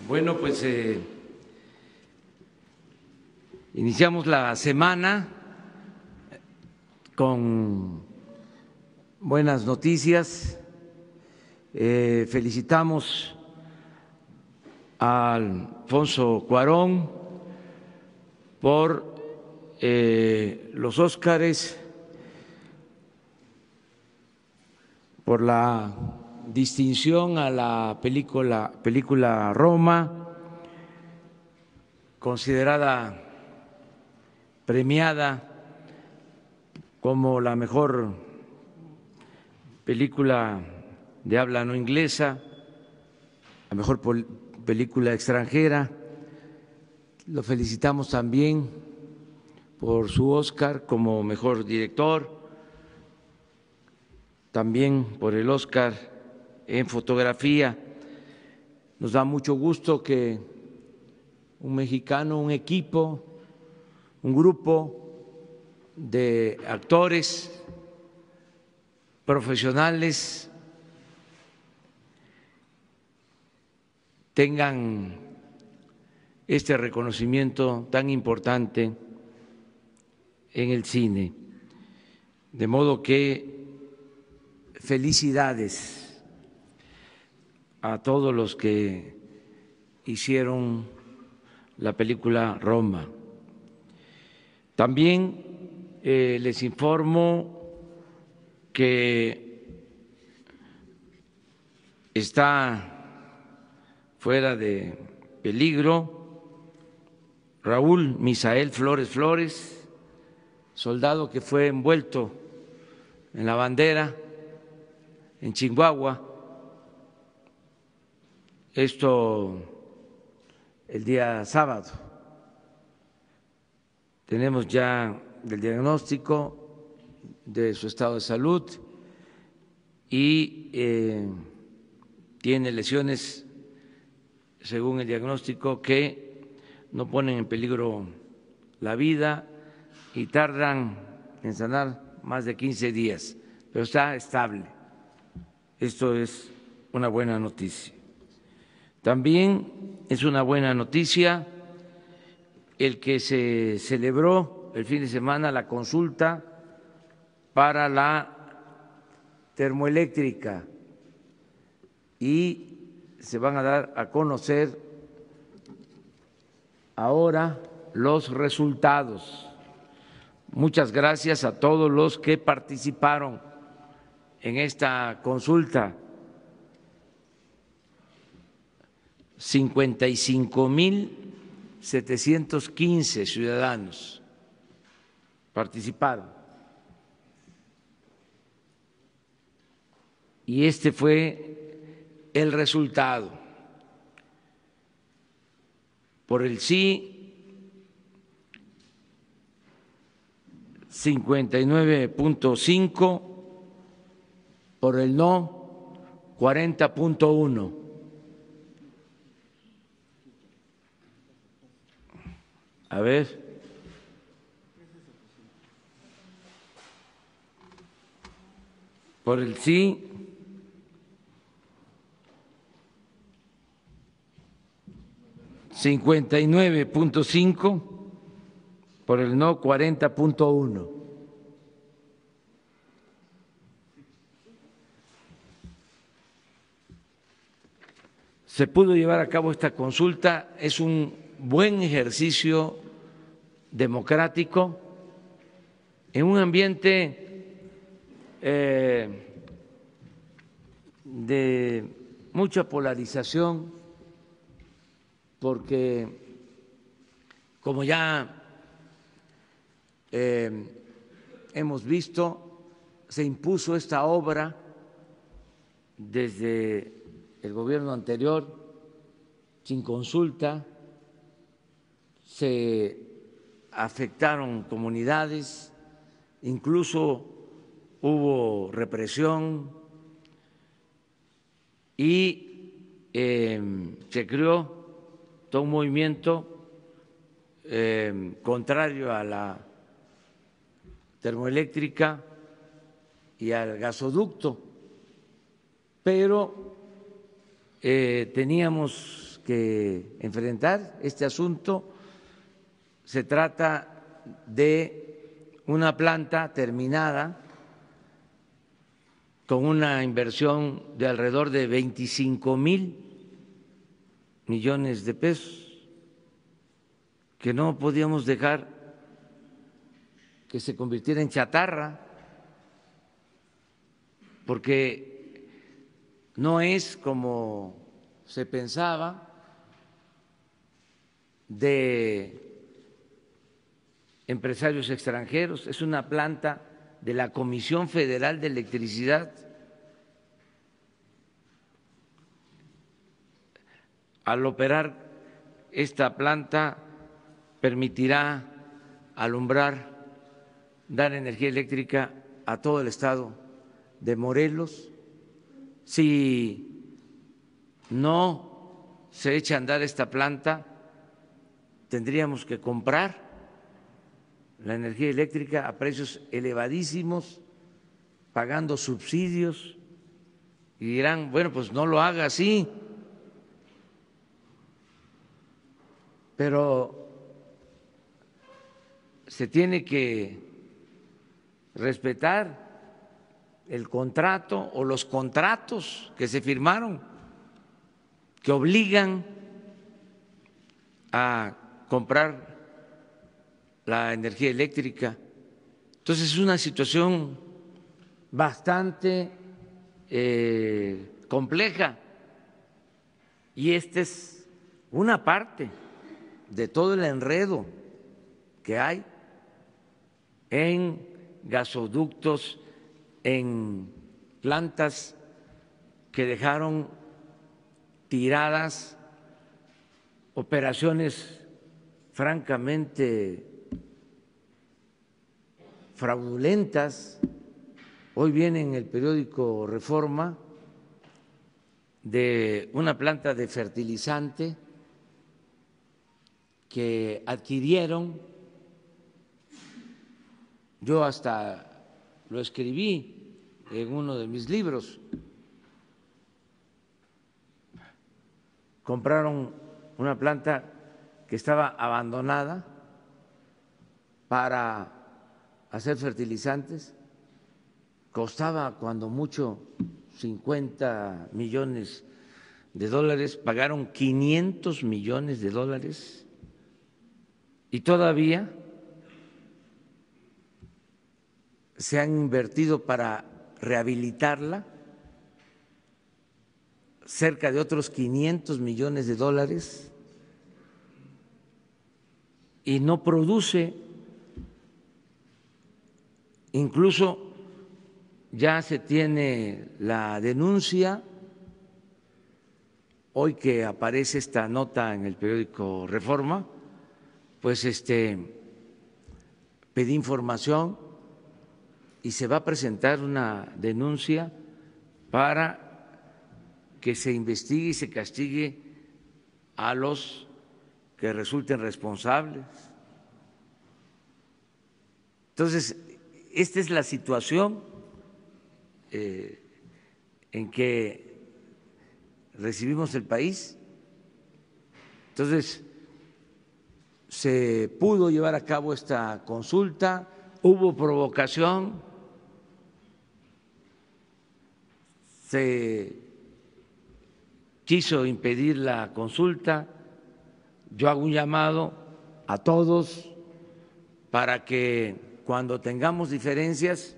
Bueno, pues iniciamos la semana con buenas noticias. Felicitamos a Alfonso Cuarón por los Óscares, por la distinción a la película Roma, considerada premiada como la mejor película de habla no inglesa, la mejor película extranjera. Lo felicitamos también por su Óscar como mejor director, también por el Óscar en fotografía. Nos da mucho gusto que un mexicano, un equipo, un grupo de actores profesionales tengan este reconocimiento tan importante en el cine. De modo que felicidades a todos los que hicieron la película Roma. También les informo que está fuera de peligro Raúl Misael Flores, soldado que fue envuelto en la bandera en Chihuahua. Esto el día sábado. Tenemos ya el diagnóstico de su estado de salud y tiene lesiones, según el diagnóstico, que no ponen en peligro la vida y tardan en sanar más de 15 días, pero está estable. Esto es una buena noticia. También es una buena noticia el que se celebró el fin de semana la consulta para la termoeléctrica y se van a dar a conocer ahora los resultados. Muchas gracias a todos los que participaron en esta consulta. 55,715 ciudadanos participaron. Y este fue el resultado. Por el sí, 59,5, por el no, 40,1. A ver. Por el sí, 59,5, por el no 40,1. Se pudo llevar a cabo esta consulta, es un buen ejercicio democrático en un ambiente de mucha polarización, porque como ya hemos visto, se impuso esta obra desde el gobierno anterior sin consulta, se afectaron comunidades, incluso hubo represión y se creó todo un movimiento contrario a la termoeléctrica y al gasoducto, pero teníamos que enfrentar este asunto. Se trata de una planta terminada con una inversión de alrededor de 25,000 millones de pesos, que no podíamos dejar que se convirtiera en chatarra, porque no es como se pensaba de empresarios extranjeros, es una planta de la Comisión Federal de Electricidad. Al operar esta planta permitirá alumbrar, dar energía eléctrica a todo el estado de Morelos. Si no se echa a andar esta planta, tendríamos que comprar la energía eléctrica a precios elevadísimos, pagando subsidios, y dirán, bueno, pues no lo haga así, pero se tiene que respetar el contrato o los contratos que se firmaron, que obligan a comprar la energía eléctrica. Entonces es una situación bastante compleja, y esta es una parte de todo el enredo que hay en gasoductos, en plantas que dejaron tiradas, operaciones francamente fraudulentas. Hoy viene en el periódico Reforma de una planta de fertilizante que adquirieron, yo hasta lo escribí en uno de mis libros. Compraron una planta que estaba abandonada para hacer fertilizantes, costaba cuando mucho 50 millones de dólares, pagaron 500 millones de dólares y todavía se han invertido para rehabilitarla cerca de otros 500 millones de dólares y no produce. Incluso ya se tiene la denuncia, hoy que aparece esta nota en el periódico Reforma, pues pedí información y se va a presentar una denuncia para que se investigue y se castigue a los que resulten responsables. Entonces, esta es la situación en que recibimos el país. Entonces, se pudo llevar a cabo esta consulta, hubo provocación, se quiso impedir la consulta. Yo hago un llamado a todos para que cuando tengamos diferencias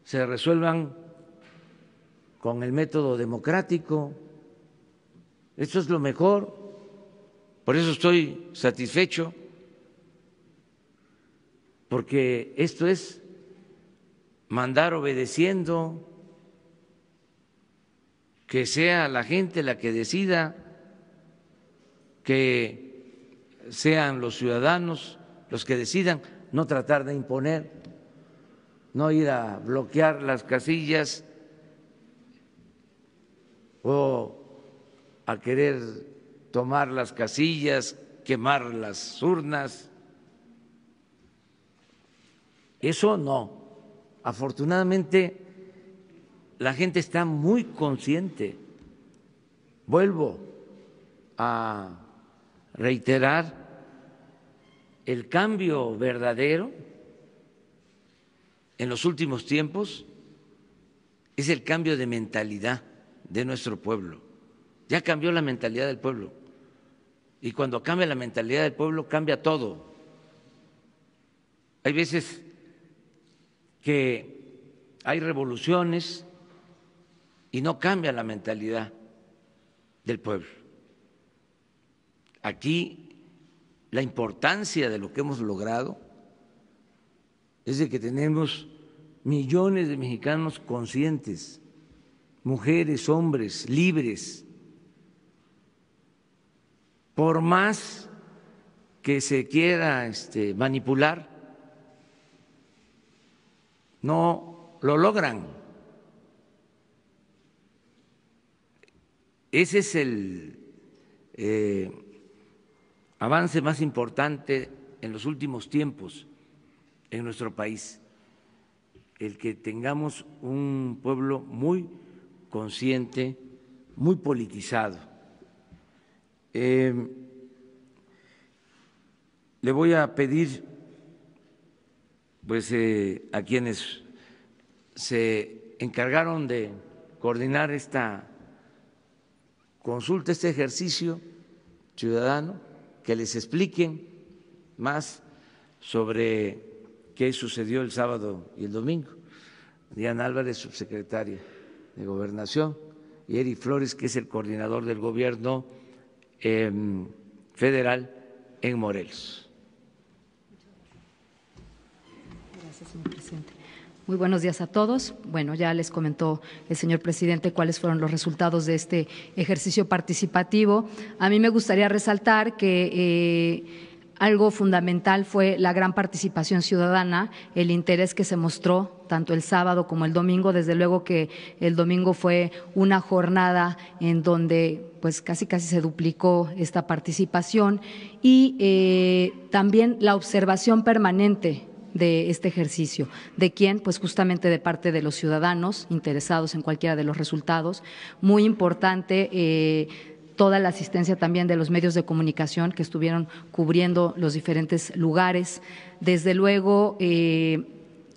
se resuelvan con el método democrático. Eso es lo mejor. Por eso estoy satisfecho, porque esto es mandar obedeciendo, que sea la gente la que decida, que sean los ciudadanos los que decidan, no tratar de imponer, no ir a bloquear las casillas o a querer tomar las casillas, quemar las urnas. Eso no. Afortunadamente, la gente está muy consciente. Vuelvo a reiterar el cambio verdadero en los últimos tiempos es el cambio de mentalidad de nuestro pueblo. Ya cambió la mentalidad del pueblo. Y cuando cambia la mentalidad del pueblo, cambia todo. Hay veces que hay revoluciones y no cambia la mentalidad del pueblo. Aquí la importancia de lo que hemos logrado es de que tenemos millones de mexicanos conscientes, mujeres, hombres, libres. Por más que se quiera manipular, no lo logran. Ese es el avance más importante en los últimos tiempos en nuestro país, el que tengamos un pueblo muy consciente, muy politizado. Le voy a pedir pues a quienes se encargaron de coordinar esta consulta, este ejercicio ciudadano, que les expliquen más sobre qué sucedió el sábado y el domingo. Diana Álvarez, subsecretaria de Gobernación, y Eri Flores, que es el coordinador del gobierno federal en Morelos. Gracias, señor presidente. Muy buenos días a todos. Bueno, ya les comentó el señor presidente cuáles fueron los resultados de este ejercicio participativo. A mí me gustaría resaltar que algo fundamental fue la gran participación ciudadana, el interés que se mostró tanto el sábado como el domingo. Desde luego que el domingo fue una jornada en donde pues casi se duplicó esta participación y también la observación permanente de este ejercicio. ¿De quién? Pues justamente de parte de los ciudadanos interesados en cualquiera de los resultados. Muy importante toda la asistencia también de los medios de comunicación que estuvieron cubriendo los diferentes lugares. Desde luego,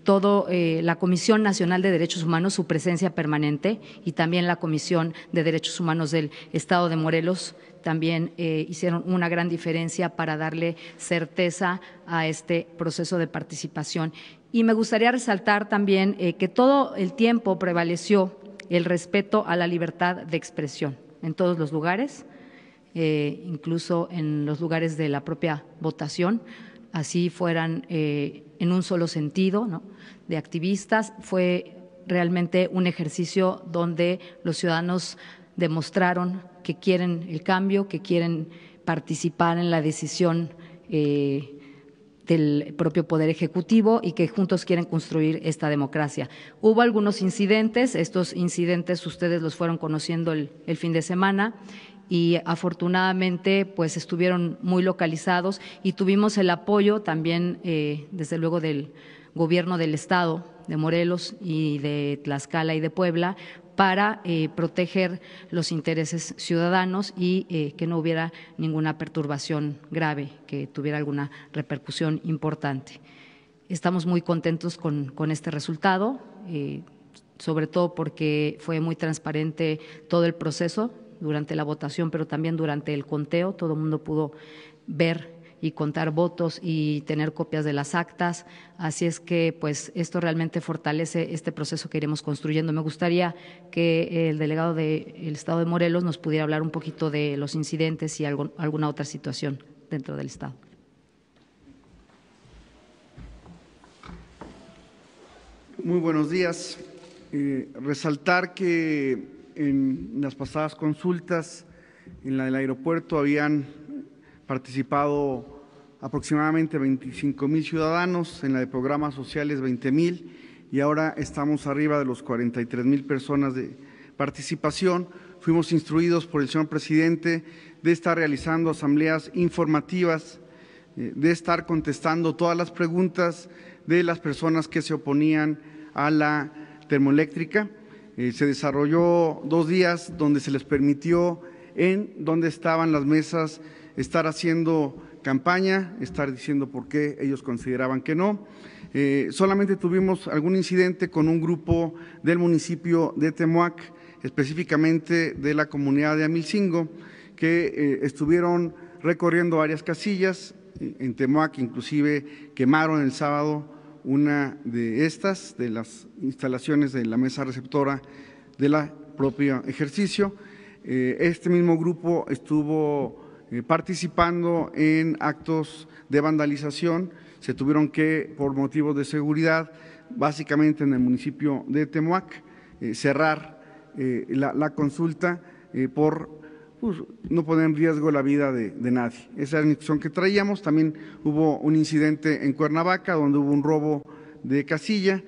la Comisión Nacional de Derechos Humanos, su presencia permanente, y también la Comisión de Derechos Humanos del Estado de Morelos también hicieron una gran diferencia para darle certeza a este proceso de participación. Y me gustaría resaltar también que todo el tiempo prevaleció el respeto a la libertad de expresión en todos los lugares, incluso en los lugares de la propia votación, así fueran en un solo sentido, ¿no?, de activistas. Fue realmente un ejercicio donde los ciudadanos demostraron que quieren el cambio, que quieren participar en la decisión del propio Poder Ejecutivo y que juntos quieren construir esta democracia. Hubo algunos incidentes, estos incidentes ustedes los fueron conociendo el fin de semana y afortunadamente pues estuvieron muy localizados y tuvimos el apoyo también desde luego del Gobierno del Estado de Morelos y de Tlaxcala y de Puebla para proteger los intereses ciudadanos y que no hubiera ninguna perturbación grave, que tuviera alguna repercusión importante. Estamos muy contentos con este resultado, sobre todo porque fue muy transparente todo el proceso durante la votación, pero también durante el conteo. Todo el mundo pudo ver y contar votos y tener copias de las actas. Así es que pues esto realmente fortalece este proceso que iremos construyendo. Me gustaría que el delegado del Estado de Morelos nos pudiera hablar un poquito de los incidentes y alguna otra situación dentro del Estado. Muy buenos días. Resaltar que en las pasadas consultas, en la del aeropuerto, habían participado aproximadamente 25,000 ciudadanos, en la de programas sociales 20,000 y ahora estamos arriba de los 43,000 personas de participación. Fuimos instruidos por el señor presidente de estar realizando asambleas informativas, de estar contestando todas las preguntas de las personas que se oponían a la termoeléctrica. Se desarrolló 2 días donde se les permitió en dónde estaban las mesas, estar haciendo campaña, estar diciendo por qué ellos consideraban que no. Solamente tuvimos algún incidente con un grupo del municipio de Temoac, específicamente de la comunidad de Amilcingo, que estuvieron recorriendo varias casillas. En Temoac inclusive quemaron el sábado una de estas, de las instalaciones de la mesa receptora de la propio ejercicio. Este mismo grupo estuvo participando en actos de vandalización. Se tuvieron que, por motivos de seguridad, básicamente en el municipio de Temoac, cerrar la consulta por no poner en riesgo la vida de nadie. Esa era la instrucción que traíamos. También hubo un incidente en Cuernavaca donde hubo un robo de casilla.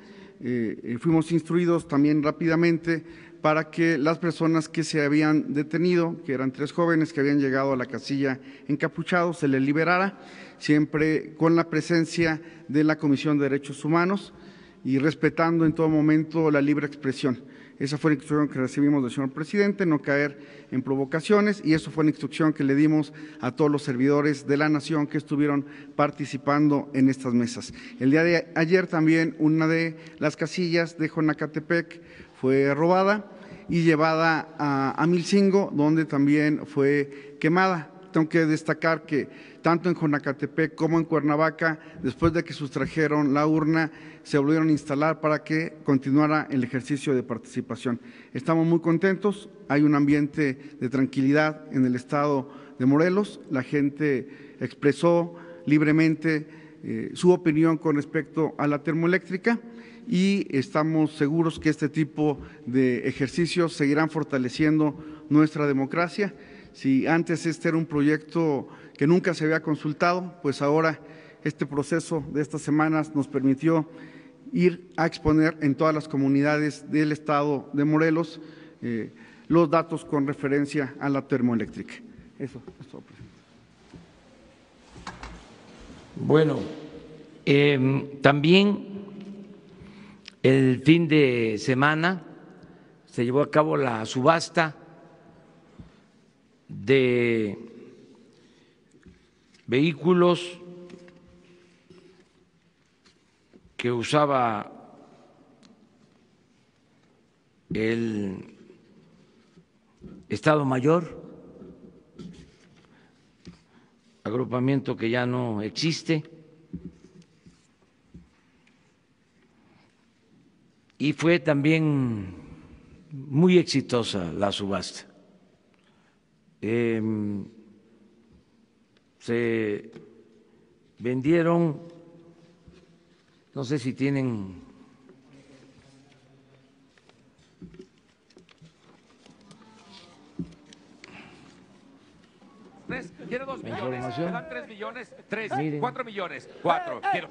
Fuimos instruidos también rápidamente para que las personas que se habían detenido, que eran 3 jóvenes que habían llegado a la casilla encapuchados, se les liberara, siempre con la presencia de la Comisión de Derechos Humanos y respetando en todo momento la libre expresión. Esa fue la instrucción que recibimos del señor presidente, no caer en provocaciones, y eso fue la instrucción que le dimos a todos los servidores de la nación que estuvieron participando en estas mesas. El día de ayer también una de las casillas de Jonacatepec fue robada y llevada a Amilcingo, donde también fue quemada. Tengo que destacar que tanto en Jonacatepec como en Cuernavaca, después de que sustrajeron la urna, se volvieron a instalar para que continuara el ejercicio de participación. Estamos muy contentos, hay un ambiente de tranquilidad en el estado de Morelos, la gente expresó libremente su opinión con respecto a la termoeléctrica y estamos seguros que este tipo de ejercicios seguirán fortaleciendo nuestra democracia. Si antes este era un proyecto que nunca se había consultado, pues ahora este proceso de estas semanas nos permitió ir a exponer en todas las comunidades del estado de Morelos los datos con referencia a la termoeléctrica. Eso, presidente. Bueno, también el fin de semana se llevó a cabo la subasta de vehículos que usaba el Estado Mayor, agrupamiento que ya no existe, y fue también muy exitosa la subasta. Se vendieron, no sé si tienen quiero 2 millones, información. me dan 3 millones, 3, Miren. 4 millones, 4, quiero.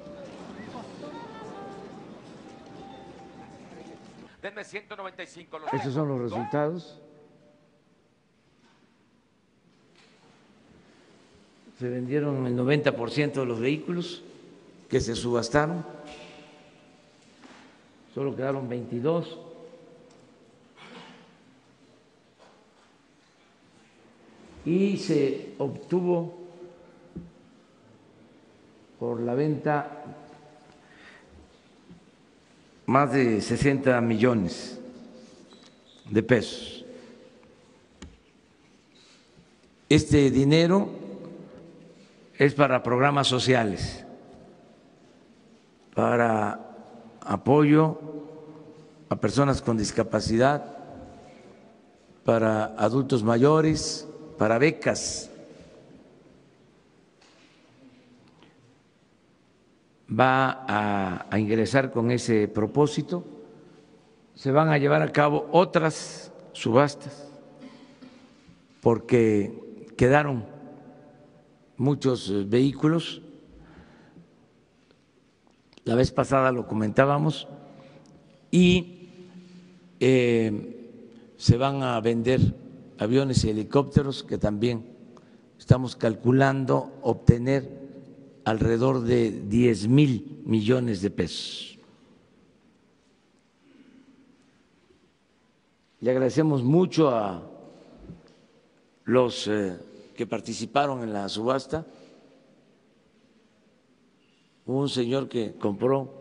Denme 195. Estos son los resultados. Se vendieron el 90% de los vehículos que se subastaron, solo quedaron 22. Y se obtuvo por la venta más de 60 millones de pesos. Este dinero es para programas sociales, para apoyo a personas con discapacidad, para adultos mayores, para becas. Va a ingresar con ese propósito. Se van a llevar a cabo otras subastas porque quedaron muchos vehículos. La vez pasada lo comentábamos y se van a vender aviones y helicópteros que también estamos calculando obtener alrededor de 10,000 millones de pesos. Le agradecemos mucho a los que participaron en la subasta. Hubo un señor que compró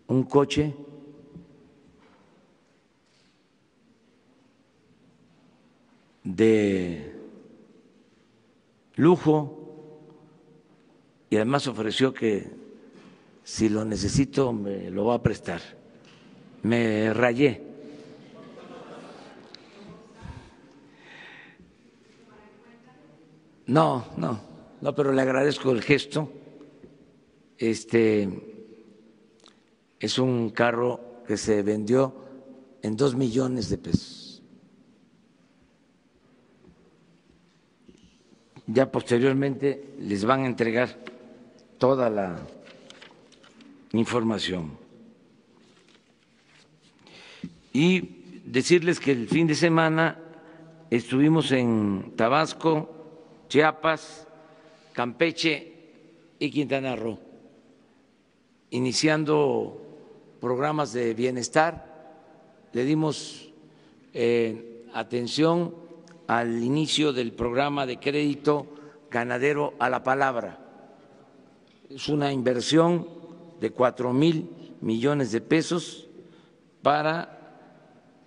un coche de lujo y además ofreció que si lo necesito me lo va a prestar. Me rayé. No, pero le agradezco el gesto. Es un carro que se vendió en 2 millones de pesos. Ya posteriormente les van a entregar toda la información. Y decirles que el fin de semana estuvimos en Tabasco, Chiapas, Campeche y Quintana Roo, iniciando programas de bienestar. Le dimos atención al inicio del programa de crédito ganadero a la palabra. Es una inversión de 4,000 millones de pesos para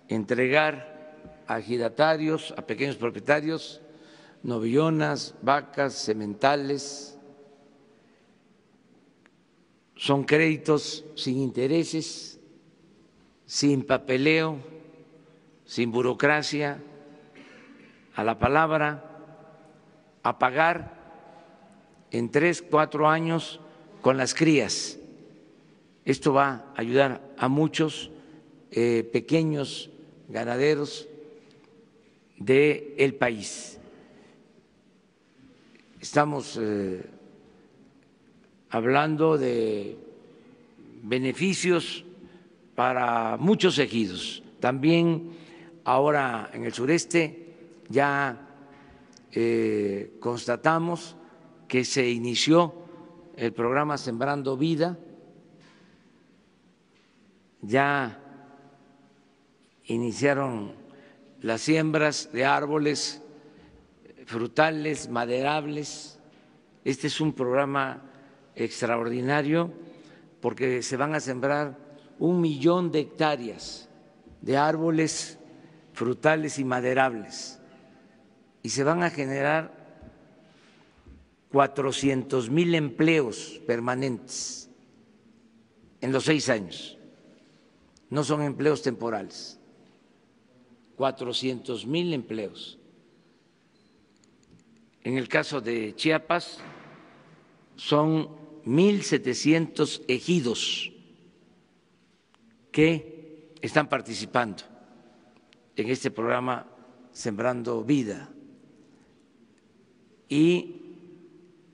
entregar a ejidatarios, a pequeños propietarios, novillonas, vacas, sementales. Son créditos sin intereses, sin papeleo, sin burocracia, a la palabra, a pagar en 3, 4 años con las crías. Esto va a ayudar a muchos pequeños ganaderos del país. Estamos hablando de beneficios para muchos ejidos. También ahora en el sureste ya constatamos que se inició el programa Sembrando Vida, ya iniciaron las siembras de árboles frutales, maderables. Este es un programa extraordinario porque se van a sembrar 1 millón de hectáreas de árboles frutales y maderables y se van a generar 400,000 empleos permanentes en los 6 años. No son empleos temporales, 400,000 empleos. En el caso de Chiapas son 1,700 ejidos que están participando en este programa Sembrando Vida. Y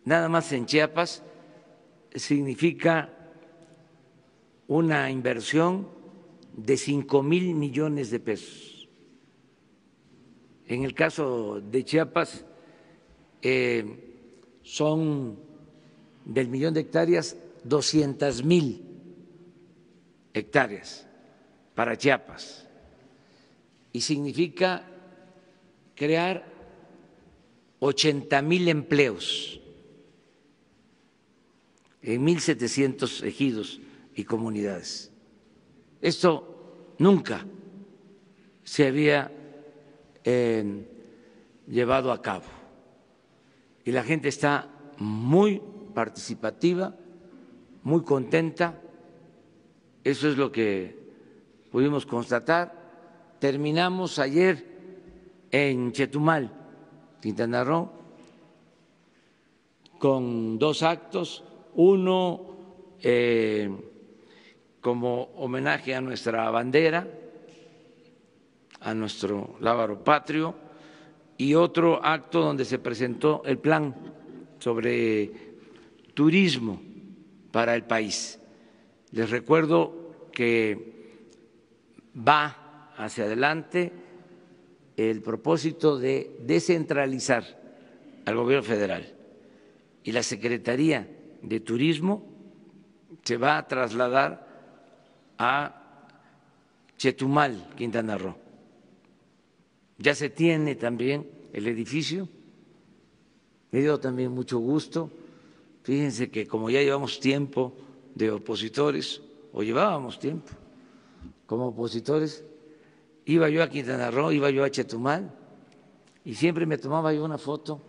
nada más en Chiapas significa una inversión de 5,000 millones de pesos. En el caso de Chiapas son del 1,000,000 de hectáreas 200,000 hectáreas para Chiapas y significa crear 80,000 empleos en 1,700 ejidos y comunidades. Esto nunca se había llevado a cabo y la gente está muy participativa, muy contenta. Eso es lo que pudimos constatar. Terminamos ayer en Chetumal, Quintana Roo, con 2 actos, uno como homenaje a nuestra bandera, a nuestro lábaro patrio, y otro acto donde se presentó el plan sobre turismo para el país. Les recuerdo que va hacia adelante el propósito de descentralizar al gobierno federal y la Secretaría de Turismo se va a trasladar a Chetumal, Quintana Roo. ya se tiene también el edificio. Me dio también mucho gusto. Fíjense que como ya llevamos tiempo de opositores, o llevábamos tiempo como opositores, iba yo a Quintana Roo, iba yo a Chetumal, y siempre me tomaba yo una foto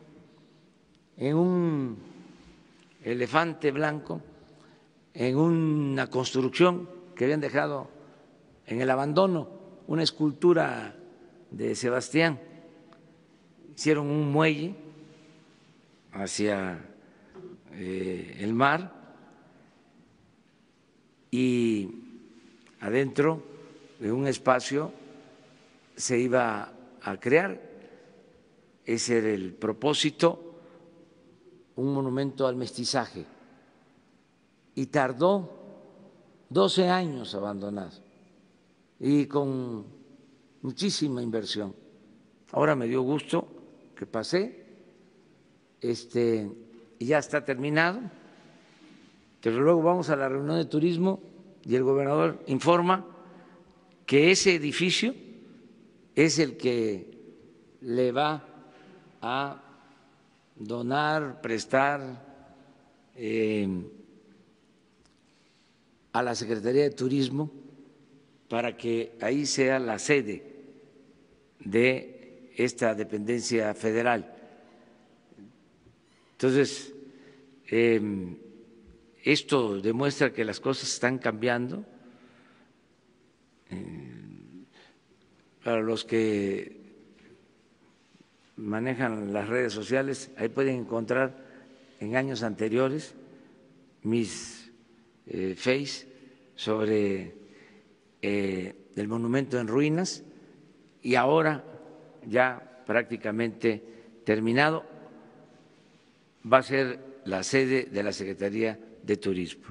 en un elefante blanco, en una construcción que habían dejado en el abandono, una escultura de Sebastián. Hicieron un muelle hacia el mar y adentro de un espacio se iba a crear, ese era el propósito, un monumento al mestizaje, y tardó 12 años abandonado y con muchísima inversión. Ahora me dio gusto que pasé, y ya está terminado, pero luego vamos a la reunión de turismo y el gobernador informa que ese edificio es el que le va a donar, prestar a la Secretaría de Turismo para que ahí sea la sede de esta dependencia federal. Entonces, esto demuestra que las cosas están cambiando. Para los que manejan las redes sociales, ahí pueden encontrar en años anteriores mis face sobre el monumento en ruinas, y ahora ya prácticamente terminado, va a ser la sede de la Secretaría de Turismo.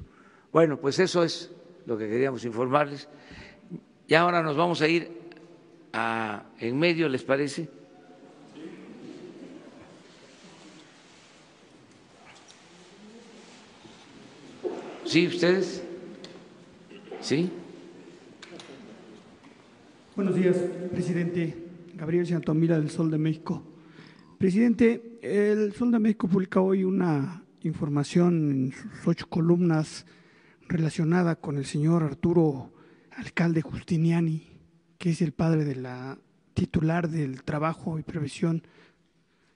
Bueno, pues eso es lo que queríamos informarles. Y ahora nos vamos a ir en medio, ¿les parece? ¿Sí, ustedes? ¿Sí? Buenos días, presidente. Gabriel Santomira, del Sol de México. Presidente, el Sol de México publica hoy una información en sus 8 columnas relacionada con el señor Arturo Alcalde Justiniani, que es el padre de la titular del Trabajo y Previsión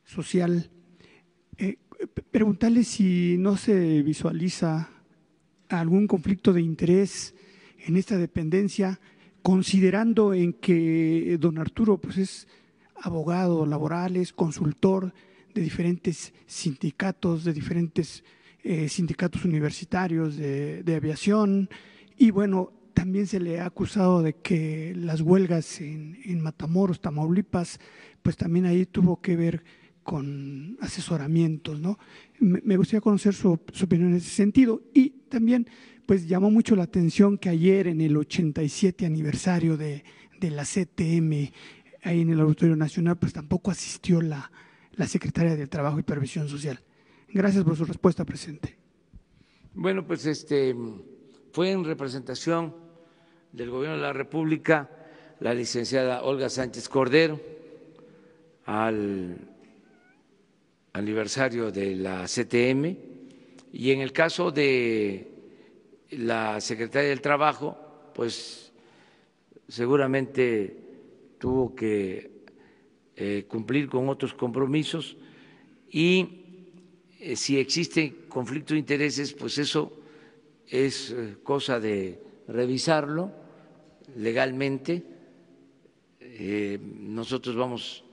Social. Preguntarle si no se visualiza algún conflicto de interés en esta dependencia, considerando en que don Arturo pues es abogado laboral, es consultor de diferentes sindicatos, de diferentes sindicatos universitarios de aviación, y bueno, también se le ha acusado de que las huelgas en Matamoros, Tamaulipas, pues también ahí tuvo que ver con asesoramientos, ¿no? Me gustaría conocer su opinión en ese sentido. Y también pues llamó mucho la atención que ayer, en el 87 aniversario de la CTM, ahí en el Auditorio Nacional, pues tampoco asistió la Secretaria de Trabajo y Previsión Social. Gracias por su respuesta, presidente. Bueno, pues fue en representación del Gobierno de la República la licenciada Olga Sánchez Cordero al aniversario de la CTM, y en el caso de la Secretaria del Trabajo, pues seguramente tuvo que cumplir con otros compromisos, y si existe conflicto de intereses, pues eso es cosa de revisarlo legalmente. Nosotros vamos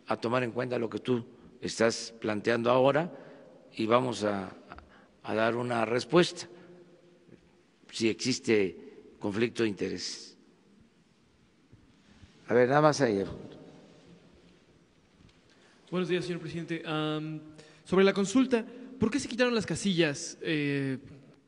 a tomar en cuenta lo que tú estás planteando ahora y vamos a dar una respuesta si existe conflicto de intereses. A ver, nada más ahí. Buenos días, señor presidente. Sobre la consulta, ¿por qué se quitaron las casillas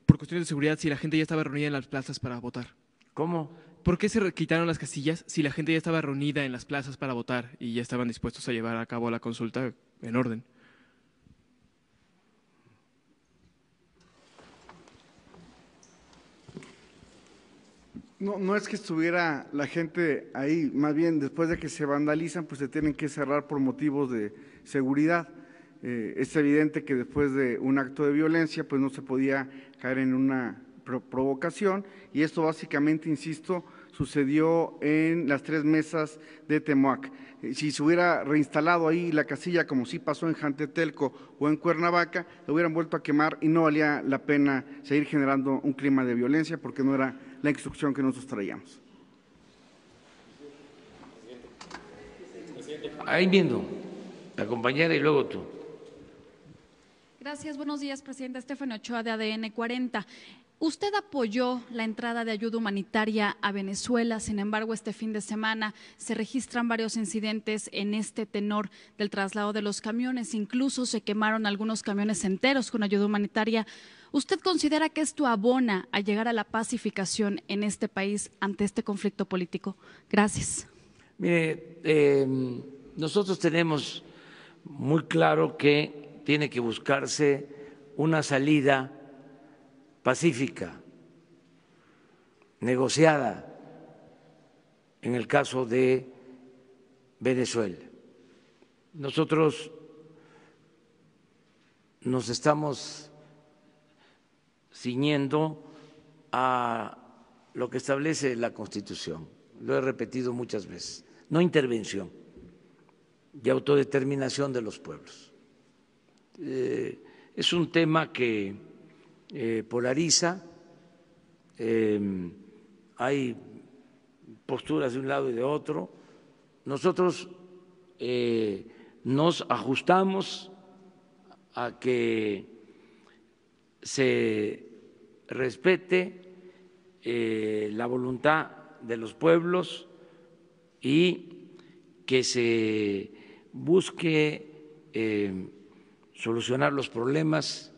por cuestiones de seguridad si la gente ya estaba reunida en las plazas para votar? ¿Cómo? ¿Por qué se quitaron las casillas si la gente ya estaba reunida en las plazas para votar y ya estaban dispuestos a llevar a cabo la consulta en orden? No es que estuviera la gente ahí, más bien después de que se vandalizan, pues se tienen que cerrar por motivos de seguridad. Es evidente que después de un acto de violencia, pues no se podía caer en una provocación, y esto básicamente, insisto, sucedió en las 3 mesas de Temoac. Si se hubiera reinstalado ahí la casilla, como sí pasó en Jantetelco o en Cuernavaca, lo hubieran vuelto a quemar y no valía la pena seguir generando un clima de violencia, porque no era la instrucción que nosotros traíamos. Ahí viendo, la compañera y luego tú. Gracias, buenos días, presidenta. Estefania Ochoa, de ADN 40. Usted apoyó la entrada de ayuda humanitaria a Venezuela, sin embargo, este fin de semana se registran varios incidentes en este tenor del traslado de los camiones, incluso se quemaron algunos camiones enteros con ayuda humanitaria. ¿Usted considera que esto abona a llegar a la pacificación en este país ante este conflicto político? Gracias. Mire, nosotros tenemos muy claro que tiene que buscarse una salida pacífica, negociada, en el caso de Venezuela. Nosotros nos estamos ciñendo a lo que establece la Constitución, lo he repetido muchas veces, no intervención y autodeterminación de los pueblos. Es un tema que polariza, hay posturas de un lado y de otro. Nosotros nos ajustamos a que se respete la voluntad de los pueblos y que se busque solucionar los problemas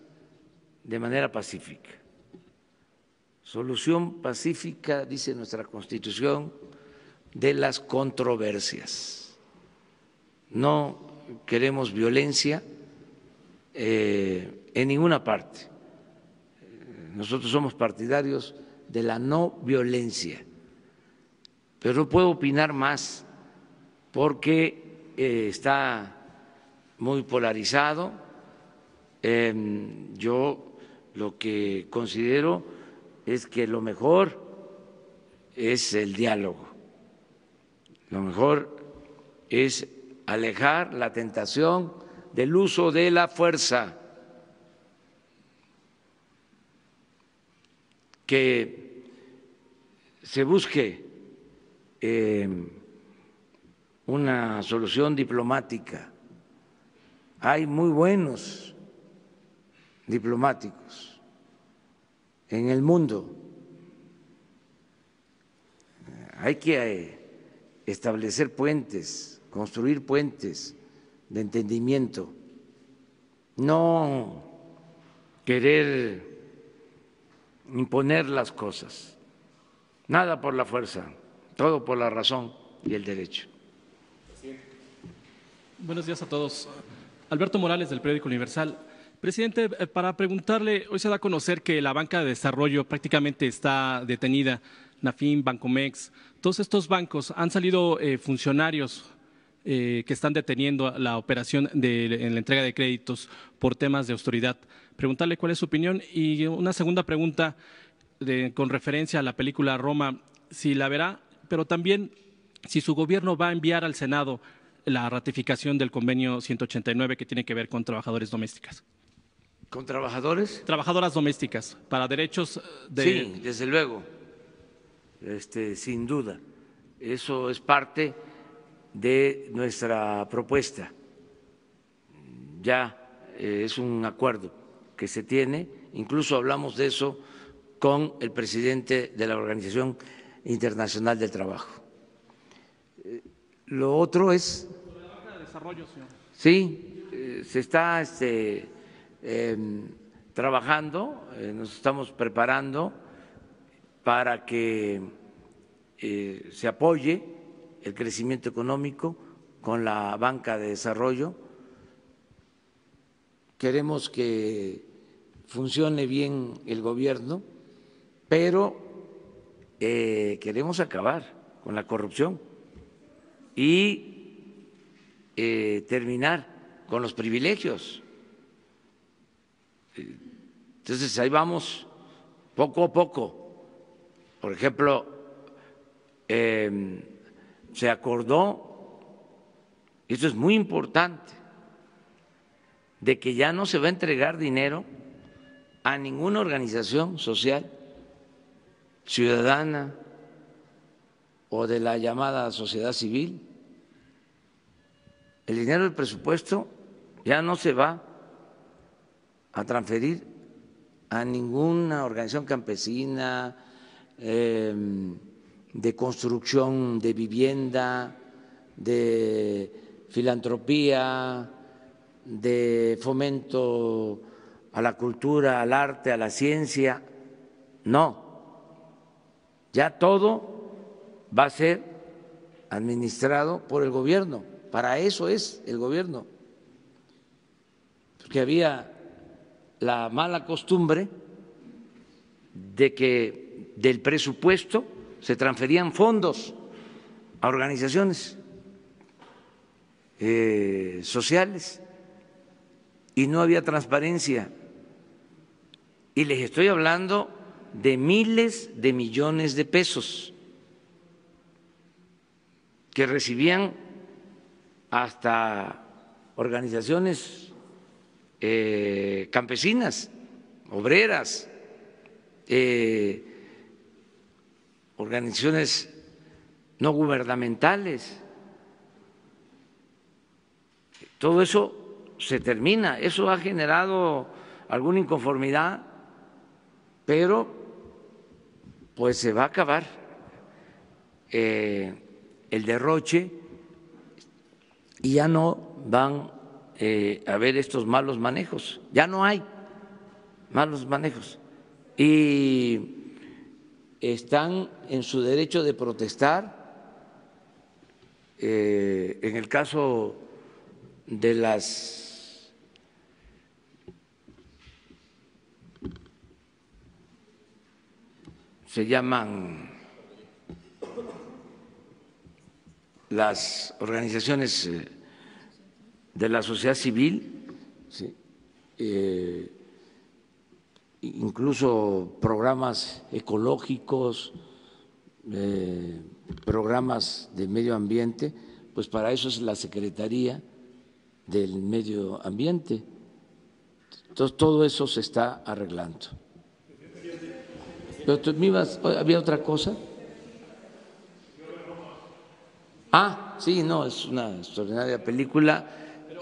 de manera pacífica. Solución pacífica, dice nuestra Constitución, de las controversias. No queremos violencia en ninguna parte. Nosotros somos partidarios de la no violencia, pero no puedo opinar más porque está muy polarizado. Yo lo que considero es que lo mejor es el diálogo, lo mejor es alejar la tentación del uso de la fuerza, que se busque una solución diplomática. Hay muy buenos diplomáticos en el mundo. Hay que establecer puentes, construir puentes de entendimiento, no querer imponer las cosas. Nada por la fuerza, todo por la razón y el derecho. Buenos días a todos. Alberto Morales, del periódico Universal. Presidente, para preguntarle, hoy se da a conocer que la banca de desarrollo prácticamente está detenida, Nafin, Bancomex, todos estos bancos, han salido funcionarios que están deteniendo la operación en la entrega de créditos por temas de austeridad. Preguntarle cuál es su opinión y una segunda pregunta con referencia a la película Roma, si la verá, pero también si su gobierno va a enviar al Senado la ratificación del convenio 189 que tiene que ver con trabajadoras domésticas. ¿Con trabajadores? Trabajadoras domésticas, para derechos de… Sí, desde luego, sin duda. Eso es parte de nuestra propuesta. Ya es un acuerdo que se tiene, incluso hablamos de eso con el presidente de la Organización Internacional del Trabajo. Lo otro es… Sobre la banca de desarrollo, señor. Sí, se está trabajando, nos estamos preparando para que se apoye el crecimiento económico con la banca de desarrollo. Queremos que funcione bien el gobierno, pero queremos acabar con la corrupción y terminar con los privilegios. Entonces ahí vamos poco a poco. Por ejemplo, se acordó, y esto es muy importante, de que ya no se va a entregar dinero a ninguna organización social, ciudadana o de la llamada sociedad civil. El dinero del presupuesto ya no se va a transferir a ninguna organización campesina, de construcción de vivienda, de filantropía, de fomento a la cultura, al arte, a la ciencia. No, ya todo va a ser administrado por el gobierno. Para eso es el gobierno. Porque había la mala costumbre de que del presupuesto se transferían fondos a organizaciones sociales y no había transparencia. Y les estoy hablando de miles de millones de pesos que recibían hasta organizaciones campesinas, obreras, organizaciones no gubernamentales. Todo eso se termina. Eso ha generado alguna inconformidad, pero pues se va a acabar el derroche y ya no van a haber estos malos manejos. Ya no hay malos manejos y están en su derecho de protestar. En el caso de las se llaman las organizaciones de la sociedad civil, ¿sí? Incluso programas ecológicos, programas de medio ambiente, pues para eso es la Secretaría del Medio Ambiente. Entonces, todo eso se está arreglando. Pero ¿había otra cosa? Ah, sí, no, es una extraordinaria película.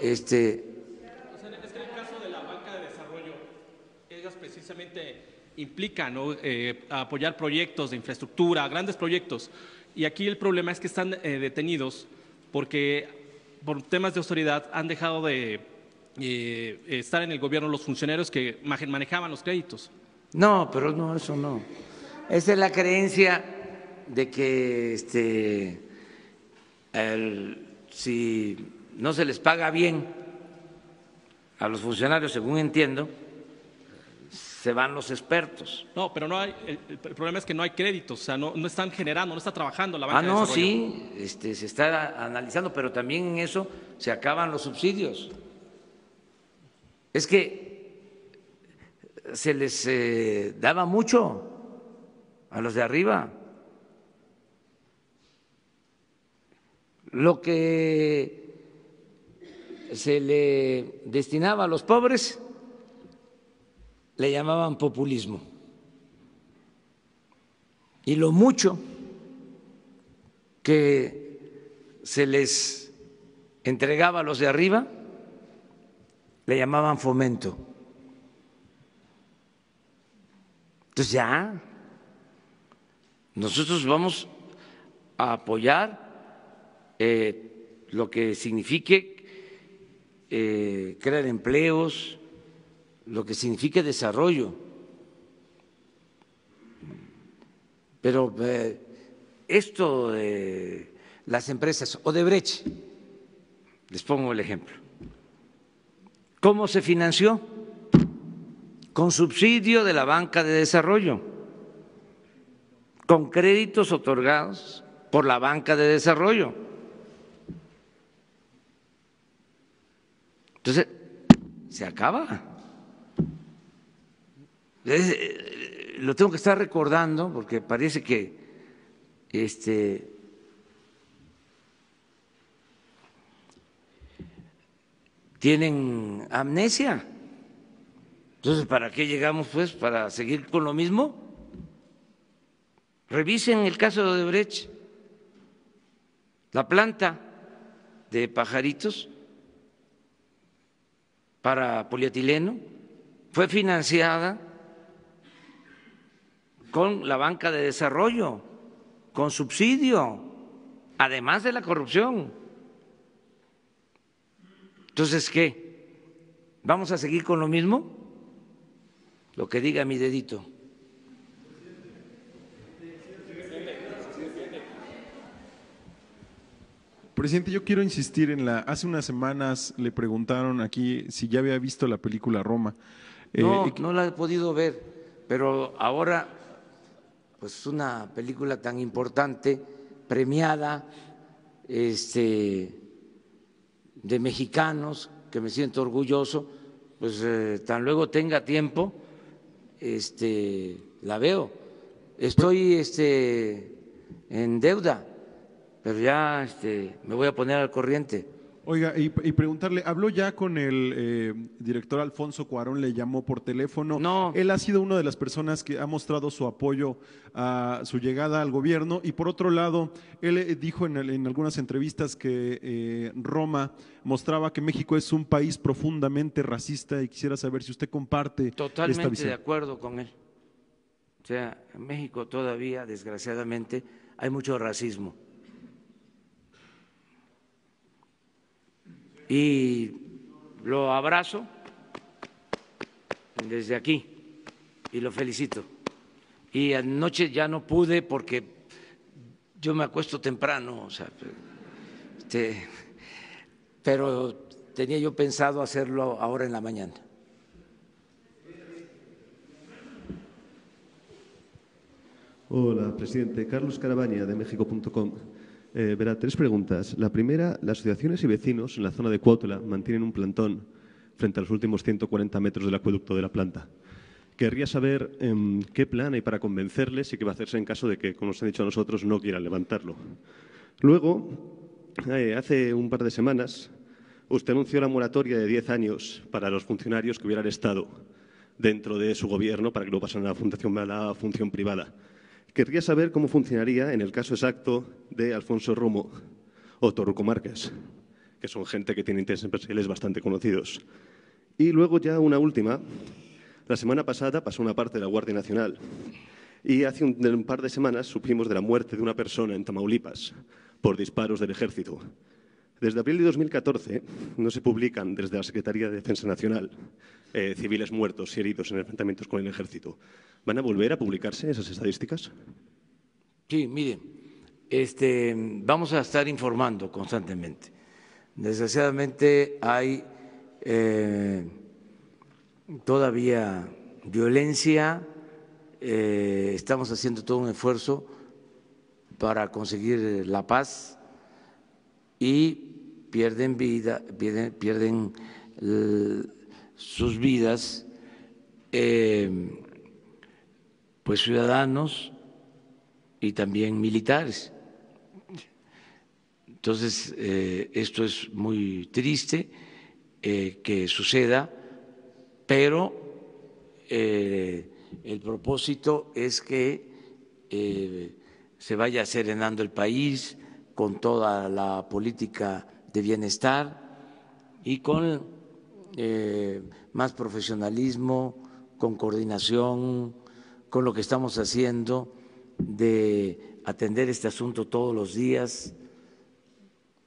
Es que en el caso de la banca de desarrollo, ellas precisamente implican, ¿no?, apoyar proyectos de infraestructura, grandes proyectos. Y aquí el problema es que están detenidos porque por temas de autoridad han dejado de estar en el gobierno los funcionarios que manejaban los créditos. No, pero no, eso no. Esa es la creencia de que si no se les paga bien a los funcionarios, según entiendo, se van los expertos. No, pero no hay, el problema es que no hay créditos, o sea, no están generando, no está trabajando la banca de no, desarrollo. sí, se está analizando, pero también en eso se acaban los subsidios. Es que se les daba mucho a los de arriba. Lo que se le destinaba a los pobres le llamaban populismo. Y lo mucho que se les entregaba a los de arriba le llamaban fomento. Entonces ya nosotros vamos a apoyar lo que signifique crear empleos, lo que signifique desarrollo. Pero esto de las empresas, Odebrecht, les pongo el ejemplo. ¿Cómo se financió? Con subsidio de la banca de desarrollo. con créditos otorgados por la banca de desarrollo. Entonces, se acaba. Lo tengo que estar recordando porque parece que tienen amnesia. Entonces, ¿para qué llegamos pues? ¿Para seguir con lo mismo? Revisen el caso de Odebrecht. La planta de Pajaritos para polietileno fue financiada con la banca de desarrollo, con subsidio, además de la corrupción. Entonces, ¿qué? ¿Vamos a seguir con lo mismo? Lo que diga mi dedito. Presidente, yo quiero insistir en hace unas semanas le preguntaron aquí si ya había visto la película Roma. No la he podido ver, pero ahora, pues una película tan importante, premiada, de mexicanos, que me siento orgulloso, pues tan luego tenga tiempo, la veo. Estoy en deuda, pero ya me voy a poner al corriente. Oiga, y preguntarle, ¿habló ya con el director Alfonso Cuarón? ¿Le llamó por teléfono? No. Él ha sido una de las personas que ha mostrado su apoyo a su llegada al gobierno y por otro lado, él dijo en algunas entrevistas que Roma mostraba que México es un país profundamente racista y quisiera saber si usted comparte esta Totalmente visión. de acuerdo con él. O sea, en México todavía, desgraciadamente, hay mucho racismo. Y lo abrazo desde aquí y lo felicito. Y anoche ya no pude porque yo me acuesto temprano, o sea, pero tenía yo pensado hacerlo ahora en la mañana. Hola, presidente. Carlos Carabaña, de México.com. Verá, 3 preguntas. La primera, las asociaciones y vecinos en la zona de Cuautla mantienen un plantón frente a los últimos 140 metros del acueducto de la planta. Querría saber qué plan hay para convencerles y qué va a hacerse en caso de que, como nos han dicho a nosotros, no quieran levantarlo. Luego, hace un par de semanas, usted anunció la moratoria de 10 años para los funcionarios que hubieran estado dentro de su gobierno para que lo pasaran a la función privada. Querría saber cómo funcionaría en el caso exacto de Alfonso Romo o Torruco Márquez, que son gente que tiene intereses empresariales bastante conocidos. Y luego ya una última. La semana pasada pasó una parte de la Guardia Nacional y hace un par de semanas supimos de la muerte de una persona en Tamaulipas por disparos del Ejército. Desde abril de 2014 no se publican desde la Secretaría de Defensa Nacional civiles muertos y heridos en enfrentamientos con el Ejército. ¿Van a volver a publicarse esas estadísticas? Sí, mire, vamos a estar informando constantemente. Desgraciadamente hay todavía violencia, estamos haciendo todo un esfuerzo para conseguir la paz y pierden vida, pierden sus vidas pues ciudadanos y también militares. Entonces, esto es muy triste que suceda, pero el propósito es que se vaya serenando el país con toda la política de bienestar y con más profesionalismo, con coordinación, con lo que estamos haciendo de atender este asunto todos los días.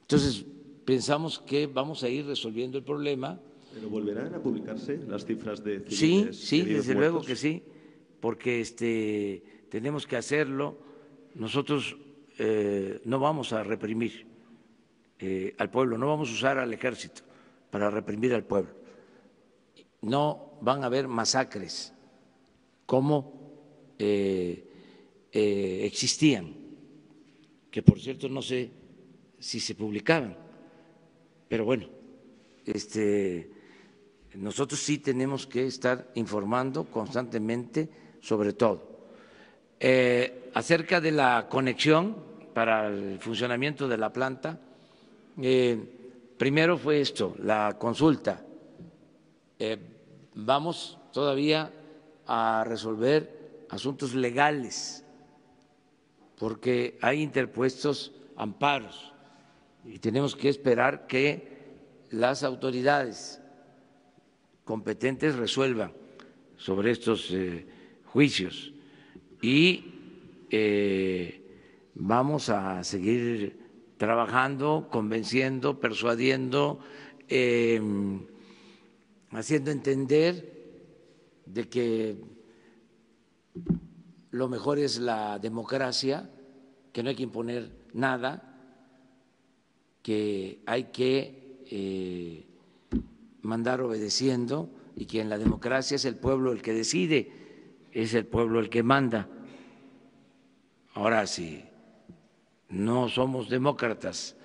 Entonces, pensamos que vamos a ir resolviendo el problema. ¿Pero volverán a publicarse las cifras de civiles? Sí, heridos desde muertos? luego que sí, porque tenemos que hacerlo. Nosotros no vamos a reprimir al pueblo, no vamos a usar al ejército para reprimir al pueblo. No van a haber masacres como existían, que por cierto no sé si se publicaban, pero bueno, nosotros sí tenemos que estar informando constantemente sobre todo. Acerca de la conexión para el funcionamiento de la planta, primero fue esto, la consulta. Vamos todavía a resolver asuntos legales porque hay interpuestos amparos y tenemos que esperar que las autoridades competentes resuelvan sobre estos juicios y vamos a seguir trabajando, convenciendo, persuadiendo, haciendo entender de que lo mejor es la democracia, que no hay que imponer nada, que hay que mandar obedeciendo y que en la democracia es el pueblo el que decide, es el pueblo el que manda. Ahora, si no somos demócratas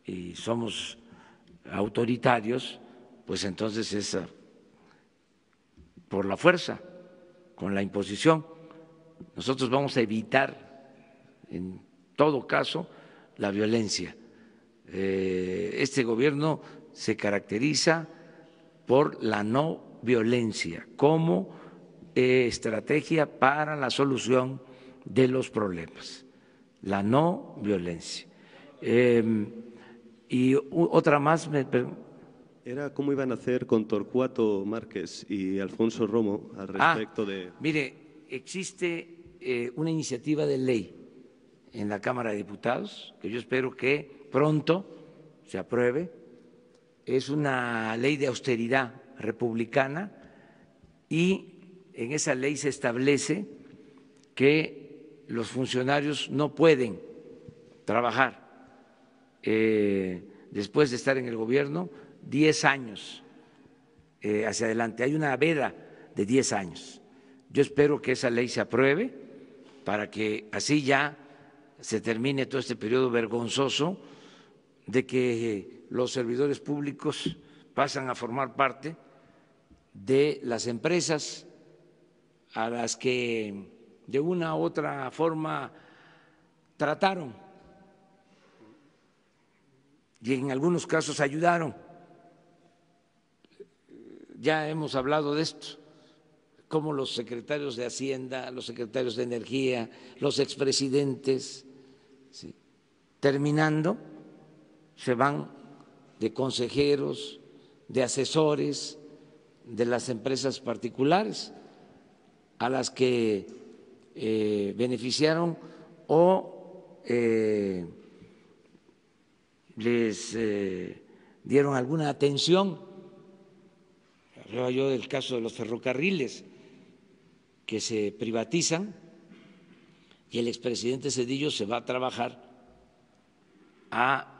y somos autoritarios, pues entonces es por la fuerza, con la imposición. Nosotros vamos a evitar, en todo caso, la violencia. Este gobierno se caracteriza por la no violencia como estrategia para la solución de los problemas, la no violencia. Y otra más era cómo iban a hacer con Torcuato Márquez y Alfonso Romo al respecto de… Mire, existe una iniciativa de ley en la Cámara de Diputados que yo espero que pronto se apruebe. Es una ley de austeridad republicana y en esa ley se establece que los funcionarios no pueden trabajar después de estar en el gobierno 10 años hacia adelante. Hay una veda de 10 años. Yo espero que esa ley se apruebe para que así ya se termine todo este periodo vergonzoso de que los servidores públicos pasan a formar parte de las empresas a las que de una u otra forma trataron y en algunos casos ayudaron. Ya hemos hablado de esto, como los secretarios de Hacienda, los secretarios de Energía, los expresidentes, ¿sí?, terminando, se van de consejeros, de asesores de las empresas particulares a las que beneficiaron o les dieron alguna atención. Hablaba yo del caso de los ferrocarriles que se privatizan y el expresidente Zedillo se va a trabajar a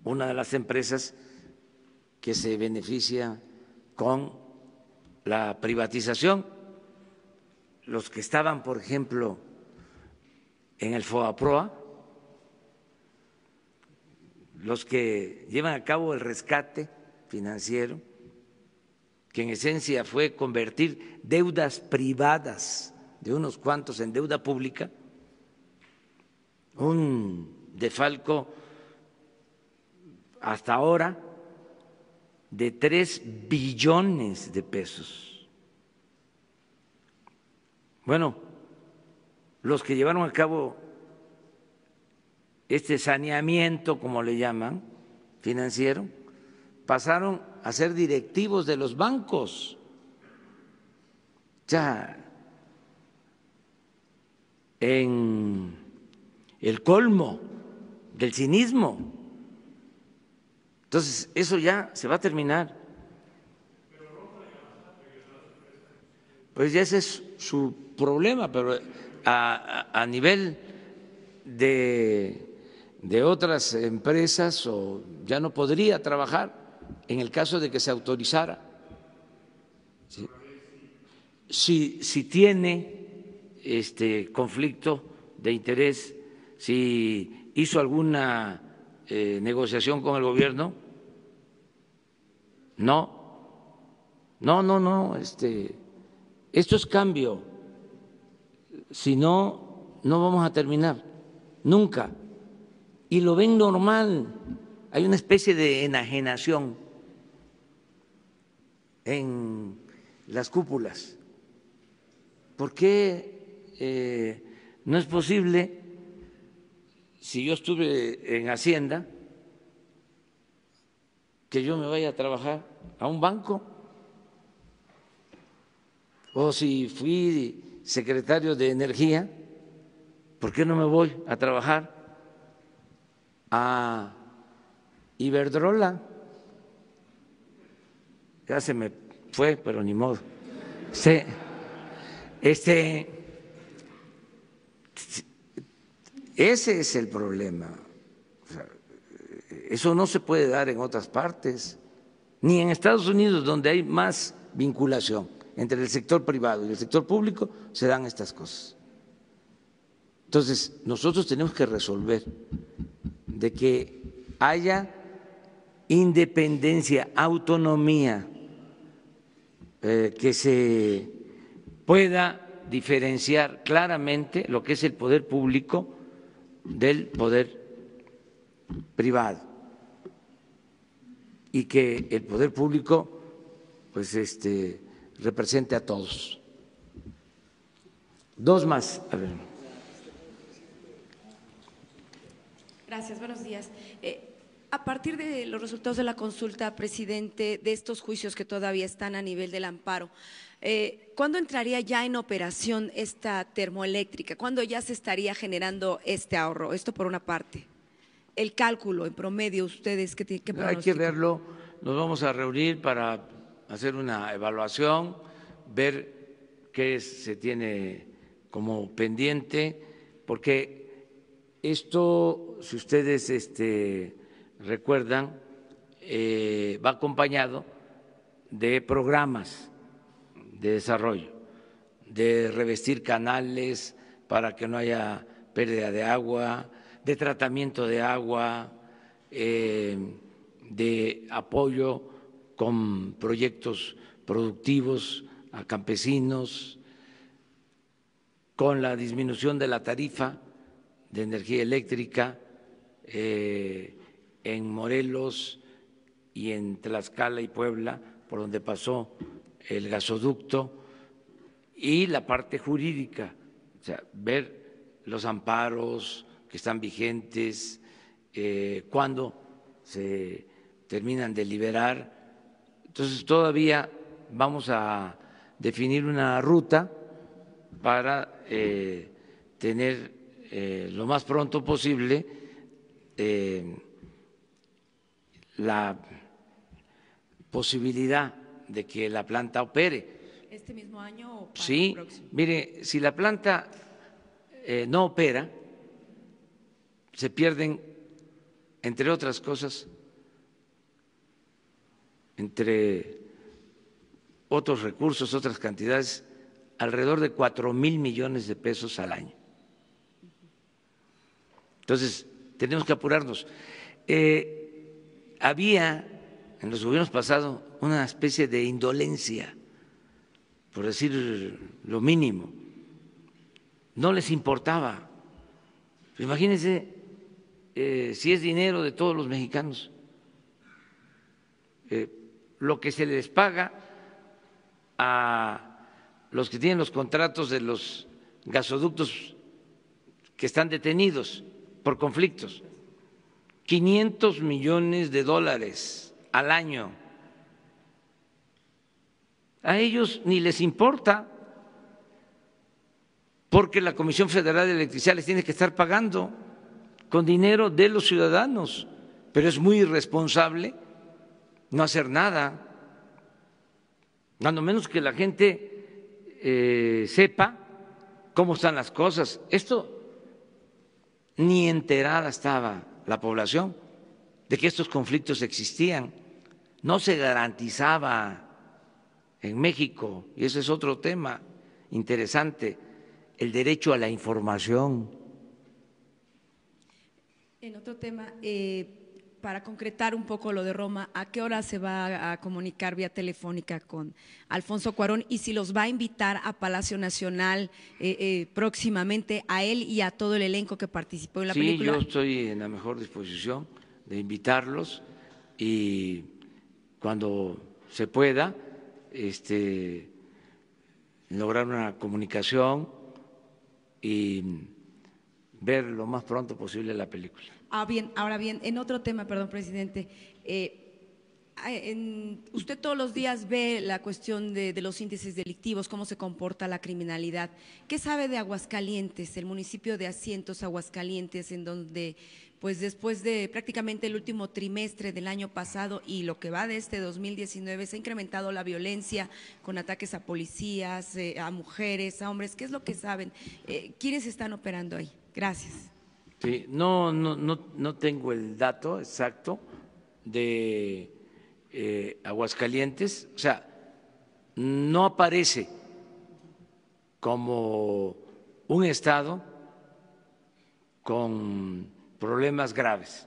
una de las empresas que se beneficia con la privatización. Los que estaban, por ejemplo, en el FOAPROA, los que llevan a cabo el rescate financiero, que en esencia fue convertir deudas privadas de unos cuantos en deuda pública, un desfalco hasta ahora de 3 billones de pesos. Bueno, los que llevaron a cabo este saneamiento, como le llaman, financiero, pasaron a ser directivos de los bancos. Ya en el colmo del cinismo. Entonces, eso ya se va a terminar. Pues ya ese es su problema, pero a nivel de otras empresas o ya no podría trabajar en el caso de que se autorizara. ¿Sí? Si tiene conflicto de interés, si hizo alguna negociación con el gobierno. No, esto es cambio, si no, no vamos a terminar, nunca. Y lo ven normal, hay una especie de enajenación en las cúpulas. ¿Por qué no es posible, si yo estuve en Hacienda, que yo me vaya a trabajar a un banco? O si fui secretario de Energía, ¿por qué no me voy a trabajar a Iberdrola? Ya se me fue, pero ni modo. Ese es el problema. O sea, eso no se puede dar en otras partes, ni en Estados Unidos, donde hay más vinculación entre el sector privado y el sector público, se dan estas cosas. Entonces, nosotros tenemos que resolver de que haya independencia, autonomía, que se pueda diferenciar claramente lo que es el poder público del poder privado, y que el poder público pues represente a todos. Dos más, a ver. Gracias, buenos días. A partir de los resultados de la consulta, presidente, de estos juicios que todavía están a nivel del amparo, ¿cuándo entraría ya en operación esta termoeléctrica? ¿Cuándo ya se estaría generando este ahorro? Esto por una parte. El cálculo en promedio, ustedes, ¿qué pronostican? Hay que verlo, nos vamos a reunir para hacer una evaluación, ver qué se tiene como pendiente, porque esto, si ustedes recuerdan, va acompañado de programas de desarrollo, de revestir canales para que no haya pérdida de agua, de tratamiento de agua, de apoyo con proyectos productivos a campesinos, con la disminución de la tarifa de energía eléctrica en Morelos y en Tlaxcala y Puebla, por donde pasó el gasoducto, y la parte jurídica, o sea, ver los amparos que están vigentes, cuándo se terminan de liberar. Entonces todavía vamos a definir una ruta para tener lo más pronto posible la posibilidad de que la planta opere. ¿Este mismo año o para sí, el próximo? Mire, si la planta no opera, se pierden, entre otras cosas, entre otros recursos, otras cantidades, alrededor de 4,000 millones de pesos al año. Entonces, tenemos que apurarnos. Había en los gobiernos pasados una especie de indolencia, por decir lo mínimo. No les importaba. Imagínense si es dinero de todos los mexicanos, lo que se les paga a los que tienen los contratos de los gasoductos que están detenidos por conflictos, 500 millones de dólares al año. A ellos ni les importa, porque la Comisión Federal de Electricidad les tiene que estar pagando con dinero de los ciudadanos, pero es muy irresponsable no hacer nada, cuando menos que la gente sepa cómo están las cosas. Esto ni enterada estaba la población de que estos conflictos existían, no se garantizaba en México, y ese es otro tema interesante, el derecho a la información. En otro tema, para concretar un poco lo de Roma, ¿a qué hora se va a comunicar vía telefónica con Alfonso Cuarón y si los va a invitar a Palacio Nacional próximamente, a él y a todo el elenco que participó en la película? Sí, yo estoy en la mejor disposición de invitarlos y cuando se pueda lograr una comunicación y ver lo más pronto posible la película. Ahora bien, en otro tema, perdón, presidente, usted todos los días ve la cuestión de los índices delictivos, cómo se comporta la criminalidad. ¿Qué sabe de Aguascalientes, el municipio de Asientos, Aguascalientes, en donde pues después de prácticamente el último trimestre del año pasado y lo que va de este 2019 se ha incrementado la violencia con ataques a policías, a mujeres, a hombres? ¿Qué es lo que saben? ¿Quiénes están operando ahí? Gracias. Sí, no tengo el dato exacto de Aguascalientes, o sea, no aparece como un estado con problemas graves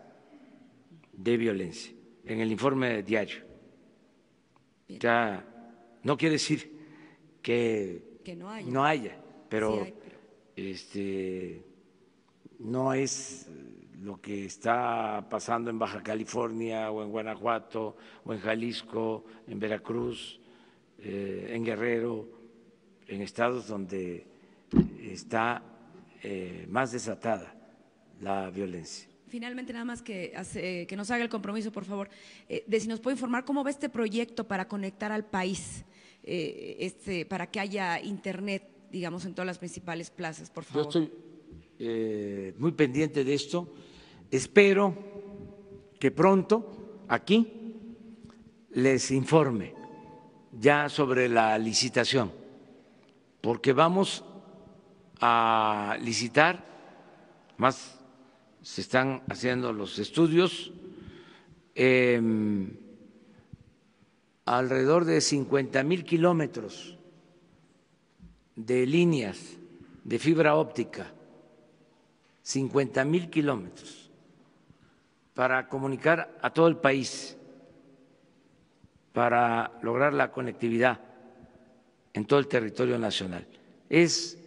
de violencia en el informe diario. Ya no quiere decir que no haya, pero, sí hay, no es lo que está pasando en Baja California o en Guanajuato o en Jalisco, en Veracruz, en Guerrero, en estados donde está más desatada la violencia. Finalmente, nada más que nos haga el compromiso, por favor, de si nos puede informar cómo va este proyecto para conectar al país, para que haya internet, digamos, en todas las principales plazas, por favor. Yo estoy muy pendiente de esto. Espero que pronto aquí les informe ya sobre la licitación, porque vamos a licitar, más se están haciendo los estudios, alrededor de 50,000 kilómetros de líneas de fibra óptica, 50,000 kilómetros para comunicar a todo el país, para lograr la conectividad en todo el territorio nacional. Es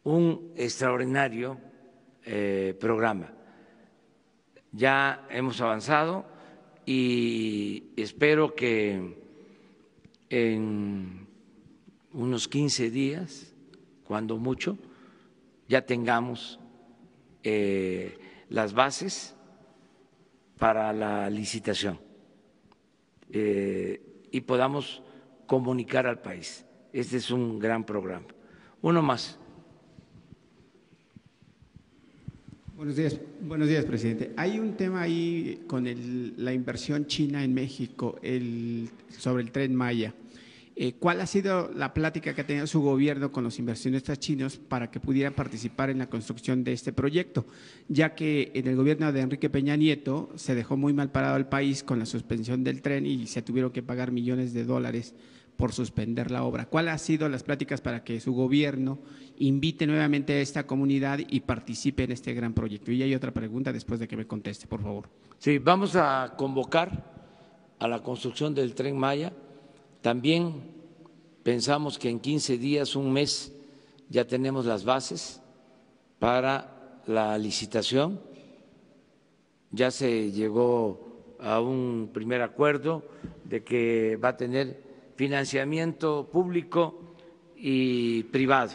un extraordinario programa. Ya hemos avanzado y espero que en unos 15 días, cuando mucho, ya tengamos las bases para la licitación y podamos comunicar al país. Este es un gran programa. Uno más. Buenos días, presidente. Hay un tema ahí con la inversión china en México sobre el Tren Maya. ¿Cuál ha sido la plática que ha tenido su gobierno con los inversionistas chinos para que pudieran participar en la construcción de este proyecto? Ya que en el gobierno de Enrique Peña Nieto se dejó muy mal parado al país con la suspensión del tren y se tuvieron que pagar millones de dólares por suspender la obra. ¿Cuáles han sido las pláticas para que su gobierno invite nuevamente a esta comunidad y participe en este gran proyecto? Y hay otra pregunta después de que me conteste, por favor. Sí, vamos a convocar a la construcción del Tren Maya. También pensamos que en 15 días, un mes, ya tenemos las bases para la licitación. Ya se llegó a un primer acuerdo de que va a tener financiamiento público y privado,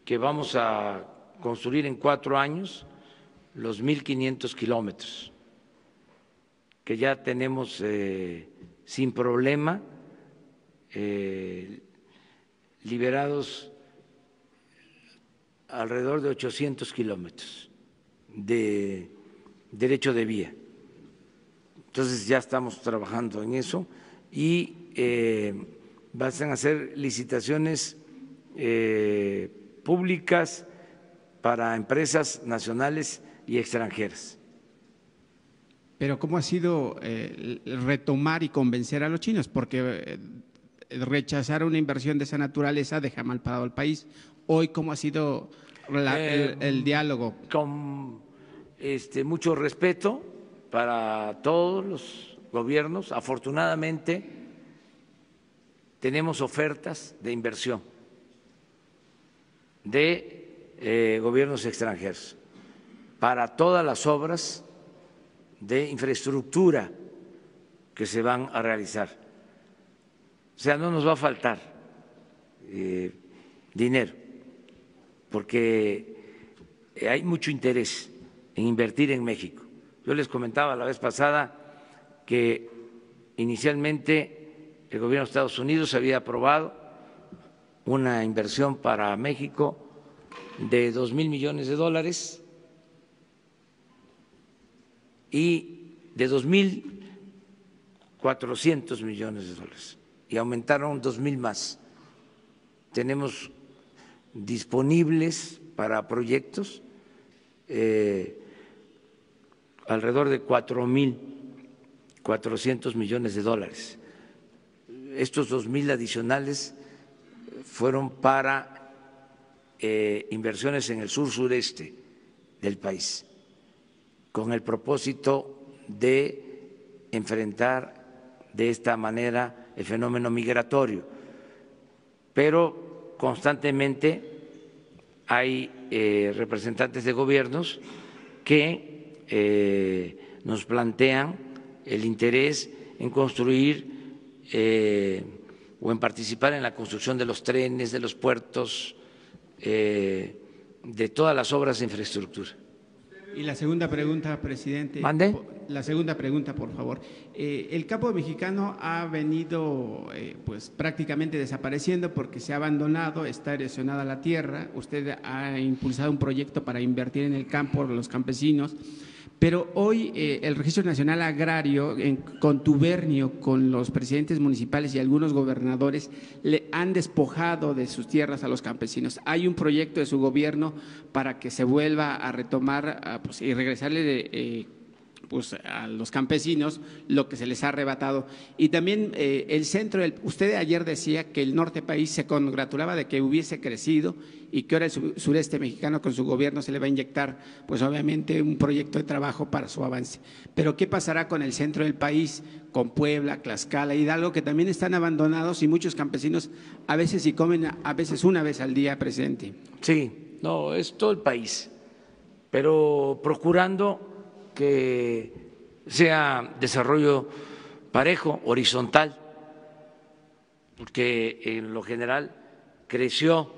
que vamos a construir en 4 años los 1,500 kilómetros, que ya tenemos sin problema liberados alrededor de 800 kilómetros de derecho de vía. Entonces ya estamos trabajando en eso y van a ser licitaciones públicas para empresas nacionales y extranjeras. Pero ¿cómo ha sido retomar y convencer a los chinos? Porque rechazar una inversión de esa naturaleza deja mal parado al país. Hoy, ¿cómo ha sido el diálogo? Con mucho respeto para todos los gobiernos. Afortunadamente, tenemos ofertas de inversión de gobiernos extranjeros para todas las obras de infraestructura que se van a realizar. O sea, no nos va a faltar dinero, porque hay mucho interés en invertir en México. Yo les comentaba la vez pasada que inicialmente el gobierno de Estados Unidos había aprobado una inversión para México de $2,000 millones y de 2,400 millones de dólares, y aumentaron 2,000 más. Tenemos disponibles para proyectos alrededor de 4,400 millones de dólares. Estos 2,000 adicionales fueron para inversiones en el sur-sureste del país, con el propósito de enfrentar de esta manera el fenómeno migratorio. Pero constantemente hay representantes de gobiernos que nos plantean el interés en construir o en participar en la construcción de los trenes, de los puertos, de todas las obras de infraestructura. Y la segunda pregunta, presidente. ¿Mande? La segunda pregunta, por favor. El campo mexicano ha venido pues prácticamente desapareciendo porque se ha abandonado, está erosionada la tierra. Usted ha impulsado un proyecto para invertir en el campo, los campesinos. Pero hoy el Registro Nacional Agrario, en contubernio con los presidentes municipales y algunos gobernadores, le han despojado de sus tierras a los campesinos. Hay un proyecto de su gobierno para que se vuelva a retomar pues, y regresarle pues, a los campesinos lo que se les ha arrebatado. Y también el centro, usted ayer decía que el norte país se congratulaba de que hubiese crecido y que ahora el sureste mexicano con su gobierno se le va a inyectar, pues obviamente un proyecto de trabajo para su avance. Pero ¿qué pasará con el centro del país, con Puebla, Tlaxcala, Hidalgo, que también están abandonados y muchos campesinos a veces sí comen, a veces una vez al día, presidente? Sí, no, es todo el país, pero procurando que sea desarrollo parejo, horizontal, porque en lo general creció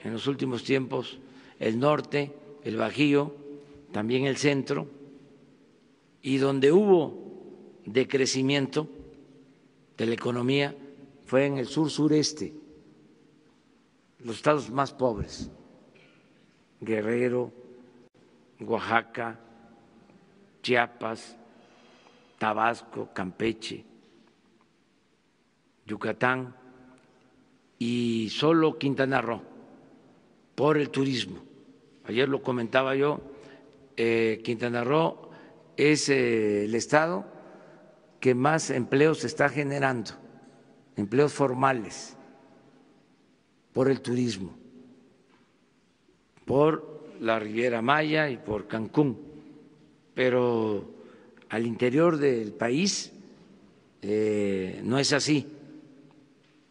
en los últimos tiempos el norte, el Bajío, también el centro, y donde hubo decrecimiento de la economía fue en el sur-sureste, los estados más pobres, Guerrero, Oaxaca, Chiapas, Tabasco, Campeche, Yucatán y solo Quintana Roo, por el turismo. Ayer lo comentaba yo, Quintana Roo es el estado que más empleos está generando, empleos formales, por el turismo, por la Riviera Maya y por Cancún, pero al interior del país no es así.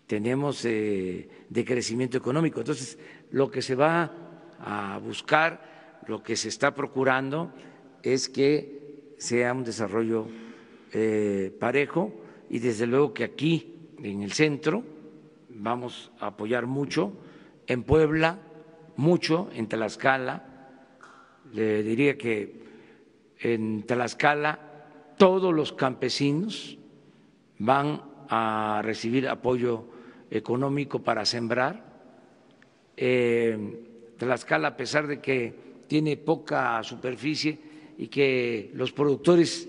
Tenemos decrecimiento económico. Entonces, lo que se va a buscar, lo que se está procurando es que sea un desarrollo parejo, y desde luego que aquí en el centro vamos a apoyar mucho, en Puebla mucho, en Tlaxcala. Le diría que en Tlaxcala todos los campesinos van a recibir apoyo económico para sembrar. Tlaxcala, a pesar de que tiene poca superficie y que los productores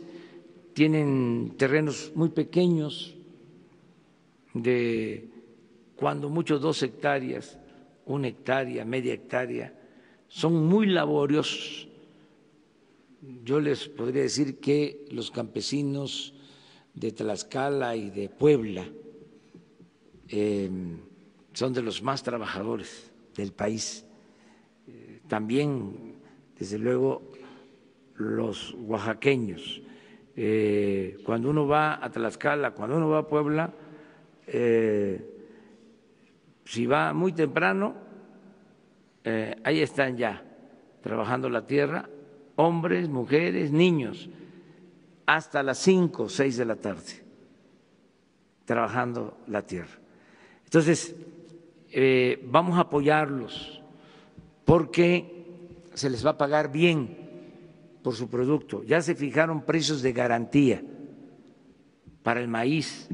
tienen terrenos muy pequeños, de cuando mucho 2 hectáreas, 1 hectárea, media hectárea, son muy laboriosos. Yo les podría decir que los campesinos de Tlaxcala y de Puebla son de los más trabajadores del país. También, desde luego, los oaxaqueños. Cuando uno va a Tlaxcala, cuando uno va a Puebla, si va muy temprano, ahí están ya trabajando la tierra, hombres, mujeres, niños, hasta las 5 o 6 de la tarde, trabajando la tierra. Entonces, vamos a apoyarlos porque se les va a pagar bien por su producto. Ya se fijaron precios de garantía para el maíz.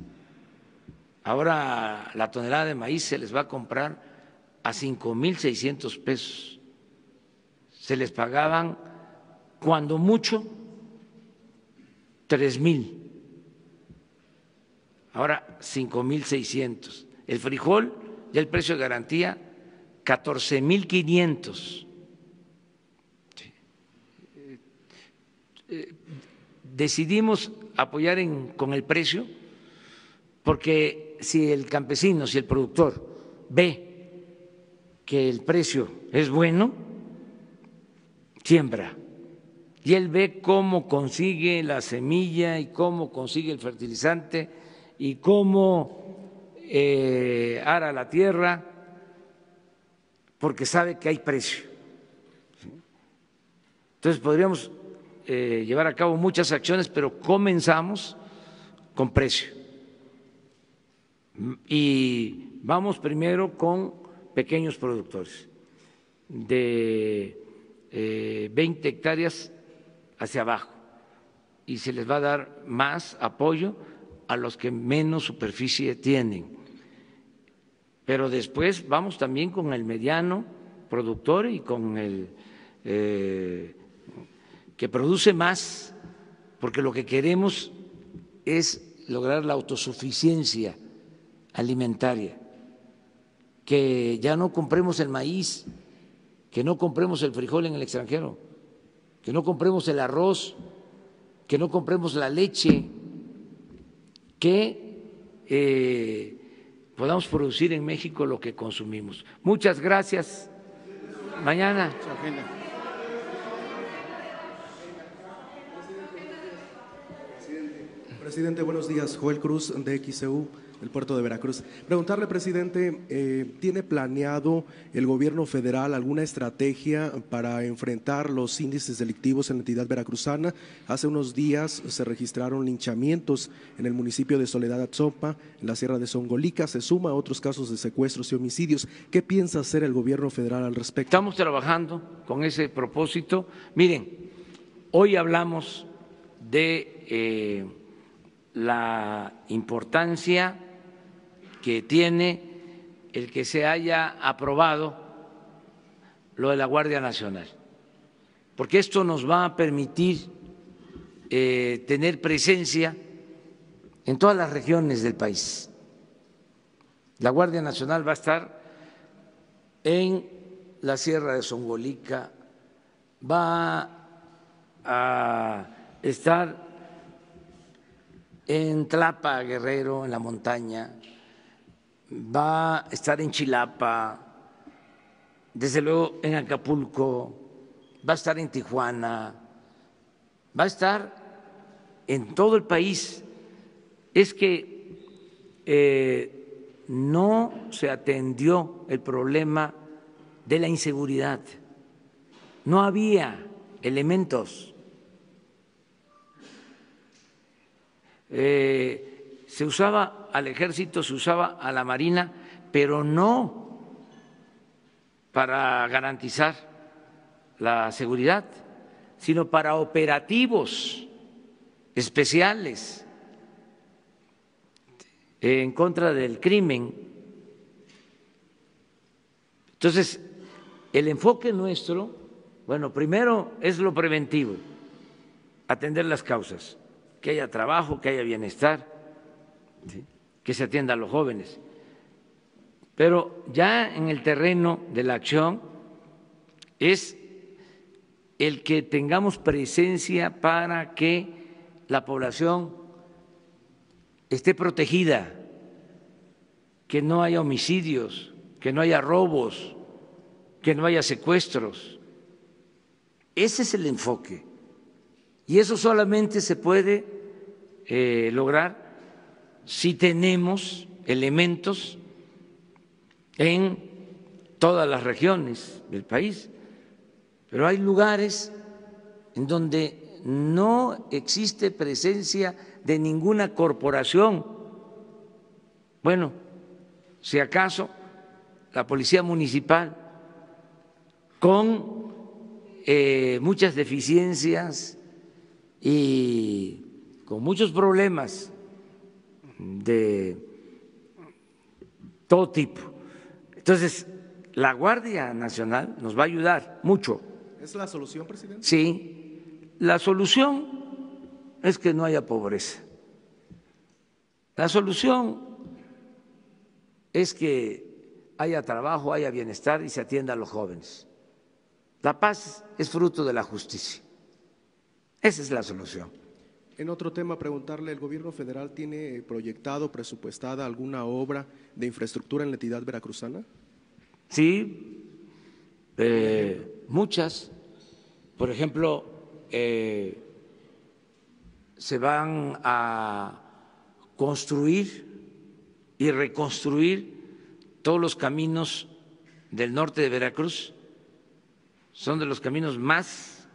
Ahora la tonelada de maíz se les va a comprar a 5,600 pesos. Se les pagaban cuando mucho 3,000. Ahora 5,600. El frijol, ya el precio de garantía 14,500. Decidimos apoyar con el precio porque si el campesino, si el productor ve que el precio es bueno, siembra. Y él ve cómo consigue la semilla y cómo consigue el fertilizante y cómo ara la tierra, porque sabe que hay precio. Entonces podríamos llevar a cabo muchas acciones, pero comenzamos con precio. Y vamos primero con pequeños productores de 20 hectáreas hacia abajo, y se les va a dar más apoyo a los que menos superficie tienen. Pero después vamos también con el mediano productor y con el que produce más, porque lo que queremos es lograr la autosuficiencia alimentaria, que ya no compremos el maíz, que no compremos el frijol en el extranjero, que no compremos el arroz, que no compremos la leche, que podamos producir en México lo que consumimos. Muchas gracias. Mañana. Presidente, buenos días. Joel Cruz, de XEU, del puerto de Veracruz. Preguntarle, presidente, ¿tiene planeado el gobierno federal alguna estrategia para enfrentar los índices delictivos en la entidad veracruzana? Hace unos días se registraron linchamientos en el municipio de Soledad Atzopa, en la sierra de Songolica. Se suma a otros casos de secuestros y homicidios. ¿Qué piensa hacer el gobierno federal al respecto? Estamos trabajando con ese propósito. Miren, hoy hablamos de la importancia que tiene el que se haya aprobado lo de la Guardia Nacional, porque esto nos va a permitir tener presencia en todas las regiones del país. La Guardia Nacional va a estar en la Sierra de Songolica, va a estar en Tlapa, Guerrero, en la montaña, va a estar en Chilapa, desde luego en Acapulco, va a estar en Tijuana, va a estar en todo el país. Es que no se atendió el problema de la inseguridad, no había elementos. Se usaba al ejército, se usaba a la marina, pero no para garantizar la seguridad, sino para operativos especiales en contra del crimen. Entonces, el enfoque nuestro, bueno, primero es lo preventivo, atender las causas, que haya trabajo, que haya bienestar, ¿sí?, que se atienda a los jóvenes. Pero ya en el terreno de la acción es el que tengamos presencia para que la población esté protegida, que no haya homicidios, que no haya robos, que no haya secuestros. Ese es el enfoque. Y eso solamente se puede lograr si tenemos elementos en todas las regiones del país. Pero hay lugares en donde no existe presencia de ninguna corporación. Bueno, si acaso la policía municipal con muchas deficiencias y con muchos problemas de todo tipo. Entonces, la Guardia Nacional nos va a ayudar mucho. ¿Es la solución, presidente? Sí, la solución es que no haya pobreza. La solución es que haya trabajo, haya bienestar y se atienda a los jóvenes. La paz es fruto de la justicia. Esa es la solución. En otro tema, preguntarle, ¿el gobierno federal tiene proyectado, presupuestada alguna obra de infraestructura en la entidad veracruzana? Sí, muchas. Por ejemplo, se van a construir y reconstruir todos los caminos del norte de Veracruz. Son de los caminos más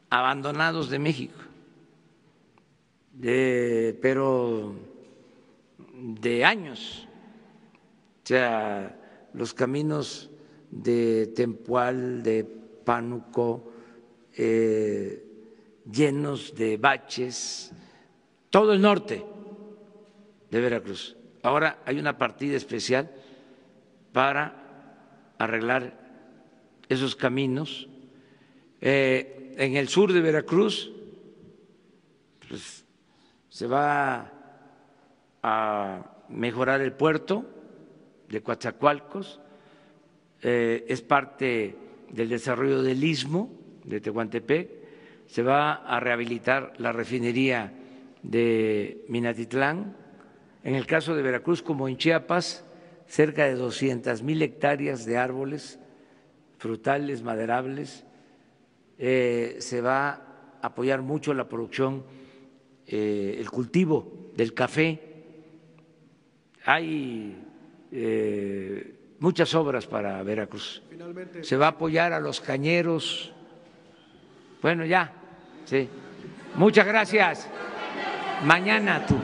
abandonados de México, pero de años. O sea, los caminos de Tempual, de Pánuco, llenos de baches, todo el norte de Veracruz. Ahora hay una partida especial para arreglar esos caminos. En el sur de Veracruz pues, se va a mejorar el puerto de Coatzacoalcos, es parte del desarrollo del istmo de Tehuantepec, se va a rehabilitar la refinería de Minatitlán. En el caso de Veracruz, como en Chiapas, cerca de 200,000 hectáreas de árboles frutales, maderables. Se va a apoyar mucho la producción, el cultivo del café. Hay muchas obras para Veracruz. Finalmente, se va a apoyar a los cañeros. Bueno, ya, sí. Muchas gracias. Mañana tú.